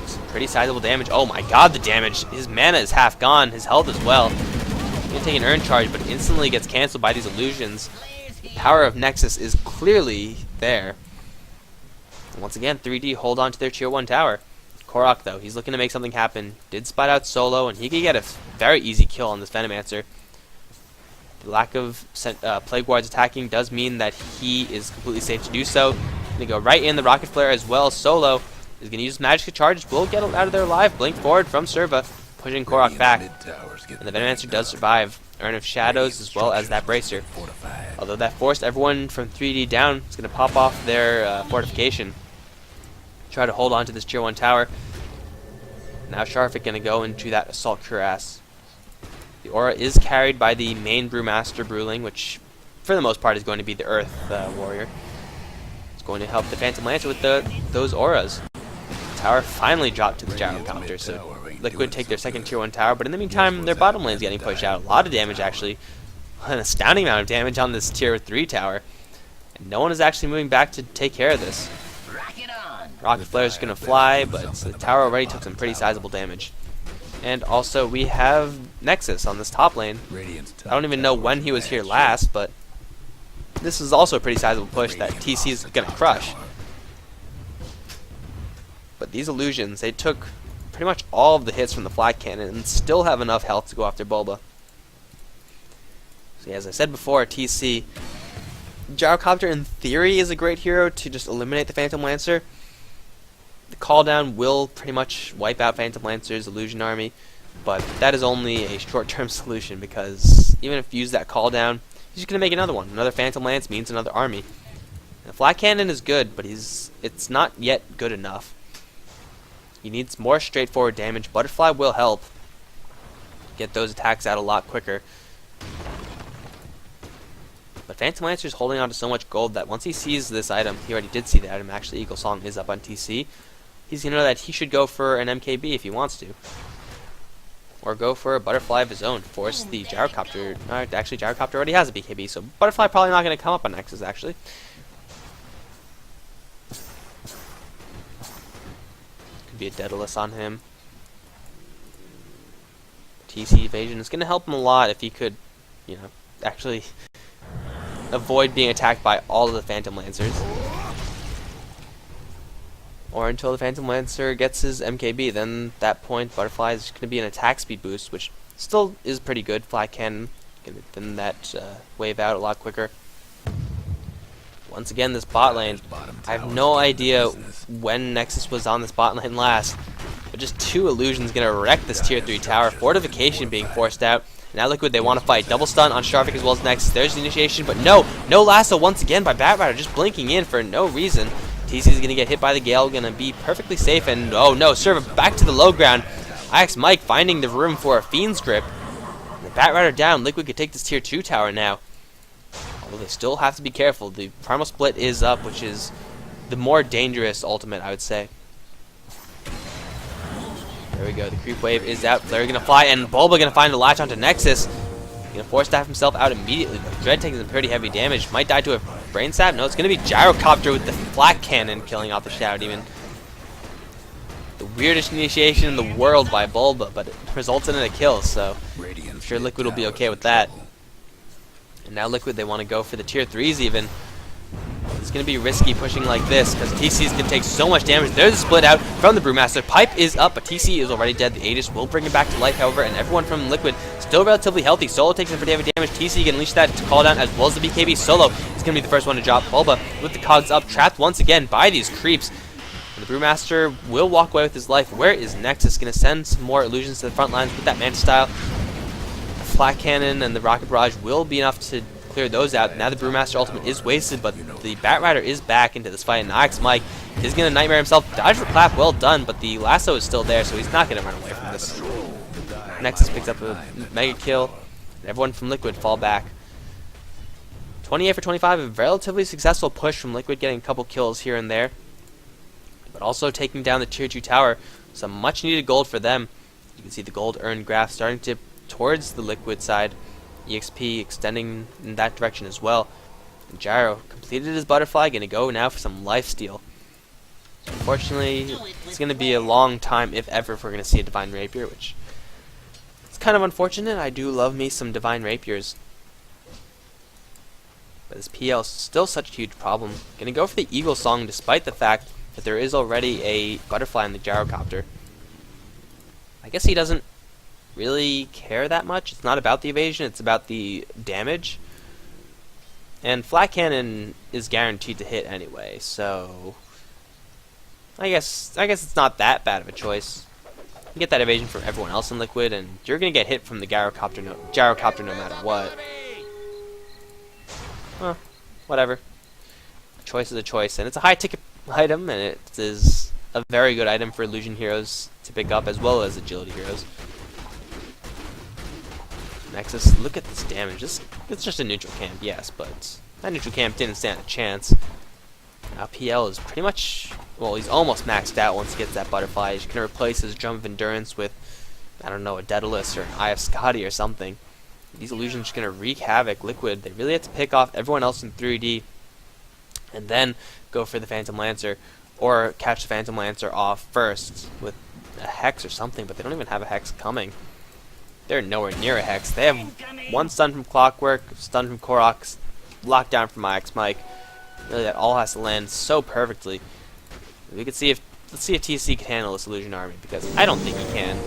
Some pretty sizable damage. Oh my god, the damage! His mana is half gone, his health as well. He's gonna take an Urn Charge, but instantly gets cancelled by these illusions. The power of Nexus is clearly there. And once again, 3D hold on to their tier 1 tower. Korok, though, he's looking to make something happen. Did spot out solo, and he could get a very easy kill on this Venomancer. The lack of Plague Wards attacking does mean that he is completely safe to do so. Gonna go right in the Rocket Flare as well. Solo is gonna use Magic Charges. Will get out of there alive. Blink forward from Serva, pushing Korok back. And the Venomancer does survive. Urn of Shadows as well as that Bracer. Although that forced everyone from 3D down, it's gonna pop off their fortification. Try to hold on to this tier 1 tower. Now Sharvik gonna go into that Assault Cuirass. The aura is carried by the main Brewmaster Brewling, which for the most part is going to be the Earth Warrior. It's going to help the Phantom Lancer with those auras. The tower finally dropped to the Gyrocopter, so Liquid take their second tier 1 tower, but in the meantime their bottom lane is getting pushed out. A lot of damage actually. An astounding amount of damage on this tier 3 tower. And no one is actually moving back to take care of this. Rocket Flare is going to fly, but the tower already took some pretty sizable damage. And also we have Nexus on this top lane. I don't even know when he was here last, but this is also a pretty sizable push that TC is going to crush. But these illusions, they took pretty much all of the hits from the Flat Cannon and still have enough health to go after Bulba. So yeah, as I said before, TC, Gyrocopter in theory is a great hero to just eliminate the Phantom Lancer. The call down will pretty much wipe out Phantom Lancer's illusion army, but that is only a short-term solution because even if you use that call down, he's just going to make another one. Another Phantom Lance means another army. And the Flat Cannon is good, but it's not yet good enough. He needs more straightforward damage. Butterfly will help get those attacks out a lot quicker. But Phantom Lancer is holding on to so much gold that once he sees this item, he already did see the item, actually Eagle Song is up on TC, he's going to know that he should go for an MKB if he wants to. Or go for a Butterfly of his own, force the Gyrocopter, actually Gyrocopter already has a BKB, so Butterfly probably not going to come up on Nexus actually. Could be a Daedalus on him. TC evasion is going to help him a lot if he could, actually avoid being attacked by all of the Phantom Lancers. Or until the Phantom Lancer gets his MKB, then at that point Butterfly is going to be an attack speed boost, which still is pretty good. Flat Cannon can thin that wave out a lot quicker. Once again, this bot lane, I have no idea when Nexus was on this bot lane last, but just 2 illusions going to wreck this tier 3 tower. Fortification being forced out. Now Liquid, they want to fight. Double stun on Sharvik as well as Nexus. There's the initiation, but no lasso once again by Batrider, just blinking in for no reason. TC is going to get hit by the Gale, going to be perfectly safe, and oh no, Serva back to the low ground. Ix Mike finding the room for a Fiend's Grip. And the Batrider down, Liquid could take this tier 2 tower now. Although they still have to be careful. The Primal Split is up, which is the more dangerous ultimate, I would say. There we go, the creep wave is out. Flare gonna fly, and Bulba gonna find a latch onto Nexus. Gonna force staff himself out immediately, but Dread taking some pretty heavy damage. Might die to a brain sap. No, it's gonna be Gyrocopter with the Flat Cannon killing off the Shadow Demon. The weirdest initiation in the world by Bulba, but it resulted in a kill, so I'm sure Liquid will be okay with that. And now Liquid, they want to go for the tier 3s even. It's going to be risky pushing like this because TC's can take so much damage. There's a split out from the Brewmaster. Pipe is up, but TC is already dead. The Aegis will bring him back to life, however, and everyone from Liquid still relatively healthy. Solo takes some pretty heavy damage. TC can unleash that to call down as well as the BKB. Solo is going to be the first one to drop. Bulba with the cogs up, trapped once again by these creeps. And the Brewmaster will walk away with his life. Where is Nexus? Going to send some more illusions to the front lines with that Manta Style. The Flat Cannon and the Rocket Barrage will be enough to clear those out. Now the Brewmaster ultimate is wasted, but the Batrider is back into this fight, and Ix Mike is going to nightmare himself. Dodge for clap, well done, but the lasso is still there, so he's not going to run away from this. Nexus picks up a mega kill, and everyone from Liquid fall back. 28 for 25, a relatively successful push from Liquid, getting a couple kills here and there, but also taking down the tier 2 tower. Some much needed gold for them. You can see the gold earned graph starting to towards the Liquid side. EXP extending in that direction as well. Gyro completed his butterfly, gonna go now for some lifesteal. Unfortunately, it's gonna be a long time, if ever, if we're gonna see a Divine Rapier, which is kind of unfortunate. I do love me some Divine Rapiers. But this PL is still such a huge problem. Gonna go for the Eagle Song despite the fact that there is already a butterfly in the gyrocopter. I guess he doesn't really care that much. It's not about the evasion, it's about the damage. And flat cannon is guaranteed to hit anyway, so I guess it's not that bad of a choice. You get that evasion from everyone else in Liquid, and you're gonna get hit from the gyrocopter no matter what. Well, whatever. A choice is a choice, and it's a high ticket item, and it is a very good item for illusion heroes to pick up as well as agility heroes. Nexus, look at this damage. It's just a neutral camp, yes, but that neutral camp didn't stand a chance. Now PL is pretty much, well, he's almost maxed out once he gets that butterfly. He's gonna replace his jump of endurance with, I don't know, a Daedalus or an Eye of Scotty or something. These illusions are gonna wreak havoc. Liquid, they really have to pick off everyone else in 3D and then go for the Phantom Lancer, or catch the Phantom Lancer off first with a Hex or something, but they don't even have a Hex coming. They're nowhere near a Hex. They have one stun from Clockwork, stun from Korok, lockdown from IX Mike. Really, that all has to land so perfectly. We could see if, let's see if TC can handle this illusion army, because I don't think he can.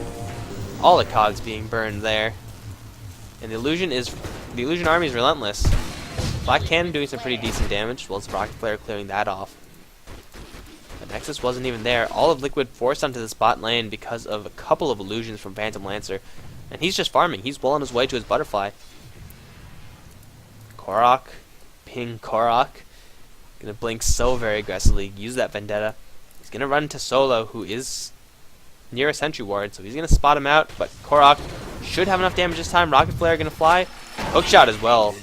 All the cogs being burned there. And the illusion army is relentless. Black Cannon doing some pretty decent damage, as well as Rocket Flare clearing that off. But Nexus wasn't even there. All of Liquid forced onto the spot lane because of a couple of illusions from Phantom Lancer. And he's just farming. He's well on his way to his butterfly. Korok, ping Korok. Gonna blink so very aggressively, use that Vendetta. He's gonna run to Solo, who is near a Sentry Ward, so he's gonna spot him out, but Korok should have enough damage this time. Rocket Flare gonna fly. Hookshot as well.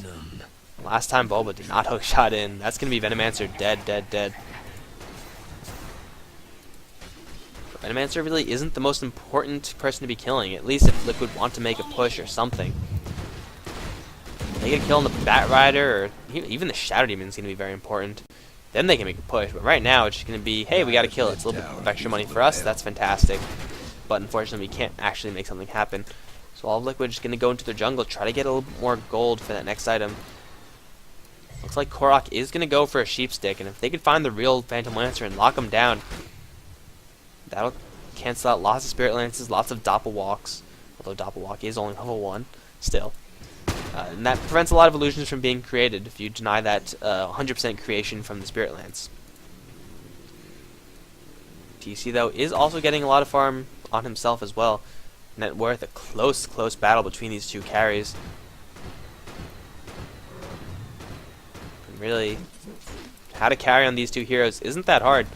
Last time Bulba did not hookshot in. That's gonna be Venomancer dead, dead, dead. Venomancer really isn't the most important person to be killing, at least if Liquid want to make a push or something. They get a kill on the Bat Rider, or even the Shadow Demon is going to be very important. Then they can make a push, but right now it's just going to be, hey, we got to kill it. It's a little bit of extra money for us, that's fantastic. But unfortunately we can't actually make something happen. So all of Liquid is just going to go into their jungle, try to get a little bit more gold for that next item. Looks like Korok is going to go for a Sheep Stick, and if they could find the real Phantom Lancer and lock him down, that'll cancel out lots of Spirit Lances, lots of Doppelwalks, although Doppelwalk is only level 1, still. And that prevents a lot of illusions from being created if you deny that 100% creation from the Spirit Lance. TC, though, is also getting a lot of farm on himself as well. Net worth, a close battle between these two carries. And really, how to carry on these two heroes isn't that hard.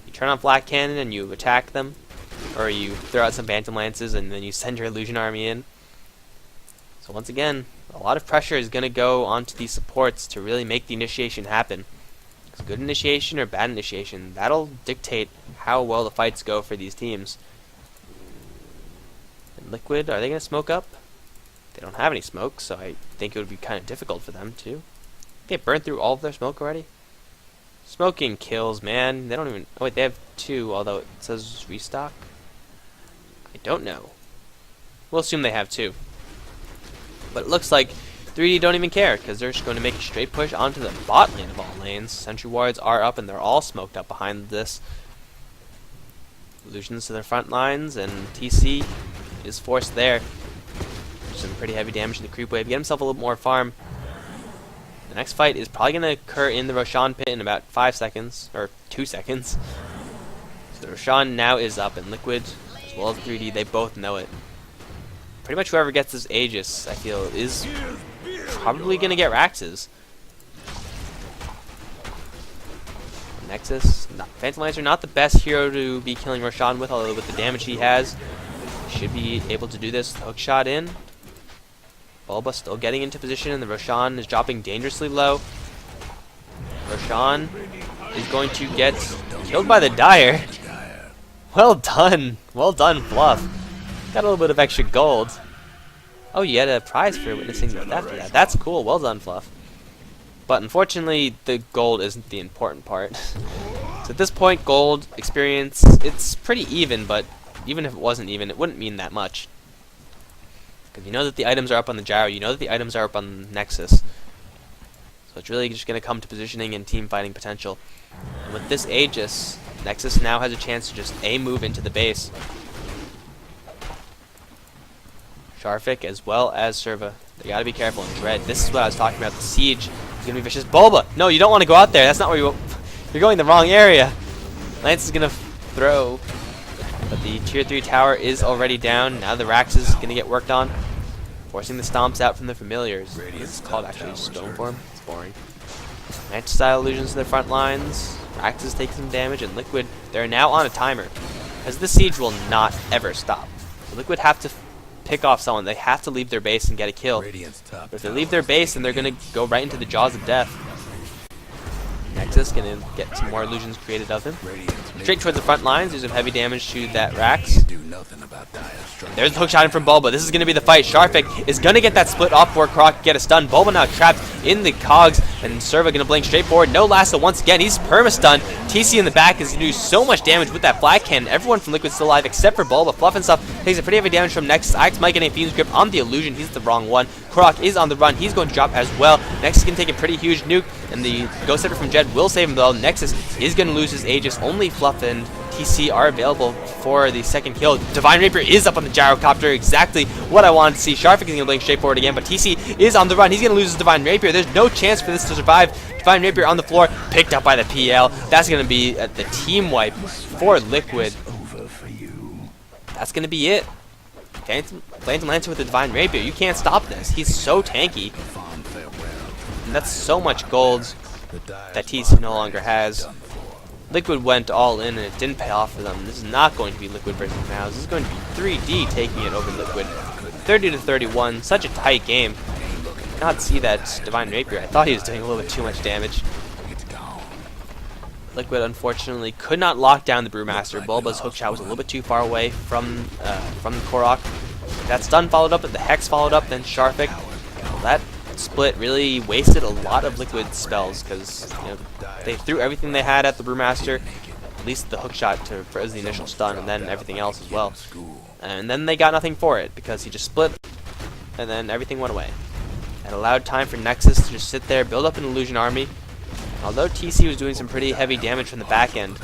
You turn on Black Cannon and you attack them, or you throw out some Phantom Lances and then you send your illusion army in. So once again, a lot of pressure is going to go onto these supports to really make the initiation happen. It's good initiation or bad initiation, that'll dictate how well the fights go for these teams. And Liquid, are they going to smoke up? They don't have any smoke, so I think it would be kind of difficult for them to. They burned through all of their smoke already? Smoking kills, man. They don't even... Oh wait, they have 2, although it says restock. I don't know. We'll assume they have 2. But it looks like 3D don't even care, because they're just going to make a straight push onto the bot lane of all lanes. Sentry Wards are up, and they're all smoked up behind this. Illusions to their front lines, and TC is forced there. Some pretty heavy damage in the creep wave. Get himself a little more farm. The next fight is probably going to occur in the Roshan pit in about 5 seconds, or 2 seconds. So the Roshan now is up, and Liquid, as well as 3D, they both know it. Pretty much whoever gets this Aegis, I feel, is probably going to get Raxes. Nexus, Phantom Lancer, not the best hero to be killing Roshan with, although with the damage he has, should be able to do this. Hookshot in. Bulba still getting into position, and the Roshan is dropping dangerously low. Roshan is going to get killed by the Dire. Well done, Fluff. Got a little bit of extra gold. Oh, you had a prize for witnessing the theft of that. That's cool. Well done, Fluff. But unfortunately, the gold isn't the important part. So at this point, gold experience, it's pretty even, but even if it wasn't even, it wouldn't mean that much. Because you know that the items are up on the gyro, you know that the items are up on the Nexus. So it's really just going to come to positioning and team fighting potential. And with this Aegis, Nexus now has a chance to just move into the base. Sharfik as well as Serva. They gotta be careful and Dread. This is what I was talking about. The siege is gonna be vicious. Bulba! No, you don't want to go out there. That's not where you're going the wrong area. Lance is gonna throw. But the tier 3 tower is already down. Now the Rax is gonna get worked on. Forcing the stomps out from the familiars. This is called actually stone form. It's boring. Match style illusions to their front lines. Rax is taking some damage, and Liquid, they're now on a timer. As this siege will not ever stop. So Liquid have to pick off someone. They have to leave their base and get a kill. But if they leave their base, then they're going to go right into the jaws of death. Nexus going to get some more illusions created of him. Straight towards the front lines, do some heavy damage to that Rax. There's the hookshot in from Bulba. This is going to be the fight. Sharfik is going to get that split off before Croc get a stun. Bulba now trapped in the cogs, and Serva going to blink straight forward. No Lasso once again. He's perma-stunned. TC in the back is going to do so much damage with that flag cannon. Everyone from Liquid still alive except for Bulba. Fluff and stuff takes a pretty heavy damage from Nexus. Ix might get a Fiend's Grip on the illusion. He's the wrong one. Croc is on the run. He's going to drop as well. Nexus can take a pretty huge nuke, and the Ghost Scepter from Jed will save him though. Nexus is going to lose his Aegis. Only Fluff and TC are available for the second kill. Divine Rapier is up on the gyrocopter. Exactly what I wanted to see. Sharfik is going to blink straight forward again, but TC is on the run. He's going to lose his Divine Rapier. There's no chance for this to survive. Divine Rapier on the floor, picked up by the PL. That's going to be the team wipe for Liquid. That's going to be it. Phantom Lancer with the Divine Rapier. You can't stop this. He's so tanky. And that's so much gold that TC no longer has. Liquid went all in and it didn't pay off for them. This is not going to be Liquid versus Mouse. This is going to be 3D taking it over Liquid. 30-31, such a tight game. Not see that Divine Rapier. I thought he was doing a little bit too much damage. Liquid unfortunately could not lock down the Brewmaster. Bulba's hookshot was a little bit too far away from the Korok. That stun followed up, but the Hex followed up, then Sharfik. That split really wasted a lot of Liquid spells because they threw everything they had at the Brewmaster, at least the hookshot to froze the initial stun, and then everything else as well. And then they got nothing for it because he just split, and then everything went away. It allowed time for Nexus to just sit there, build up an illusion army. Although TC was doing some pretty heavy damage from the back end,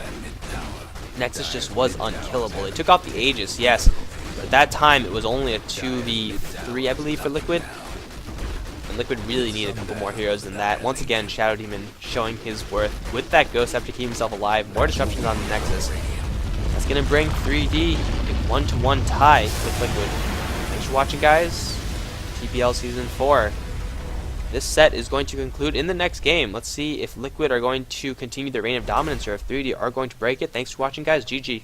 Nexus just was unkillable. They took off the Aegis, yes, but at that time it was only a 2v3, I believe, for Liquid. And Liquid really needed a couple more heroes than that. Once again, Shadow Demon showing his worth with that Ghost Scepter to keep himself alive. More disruptions on the Nexus. That's going to bring 3D a 1-1 tie with Liquid. Thanks for watching, guys. TPL Season 4. This set is going to conclude in the next game. Let's see if Liquid are going to continue their reign of dominance or if 3D are going to break it. Thanks for watching, guys. GG.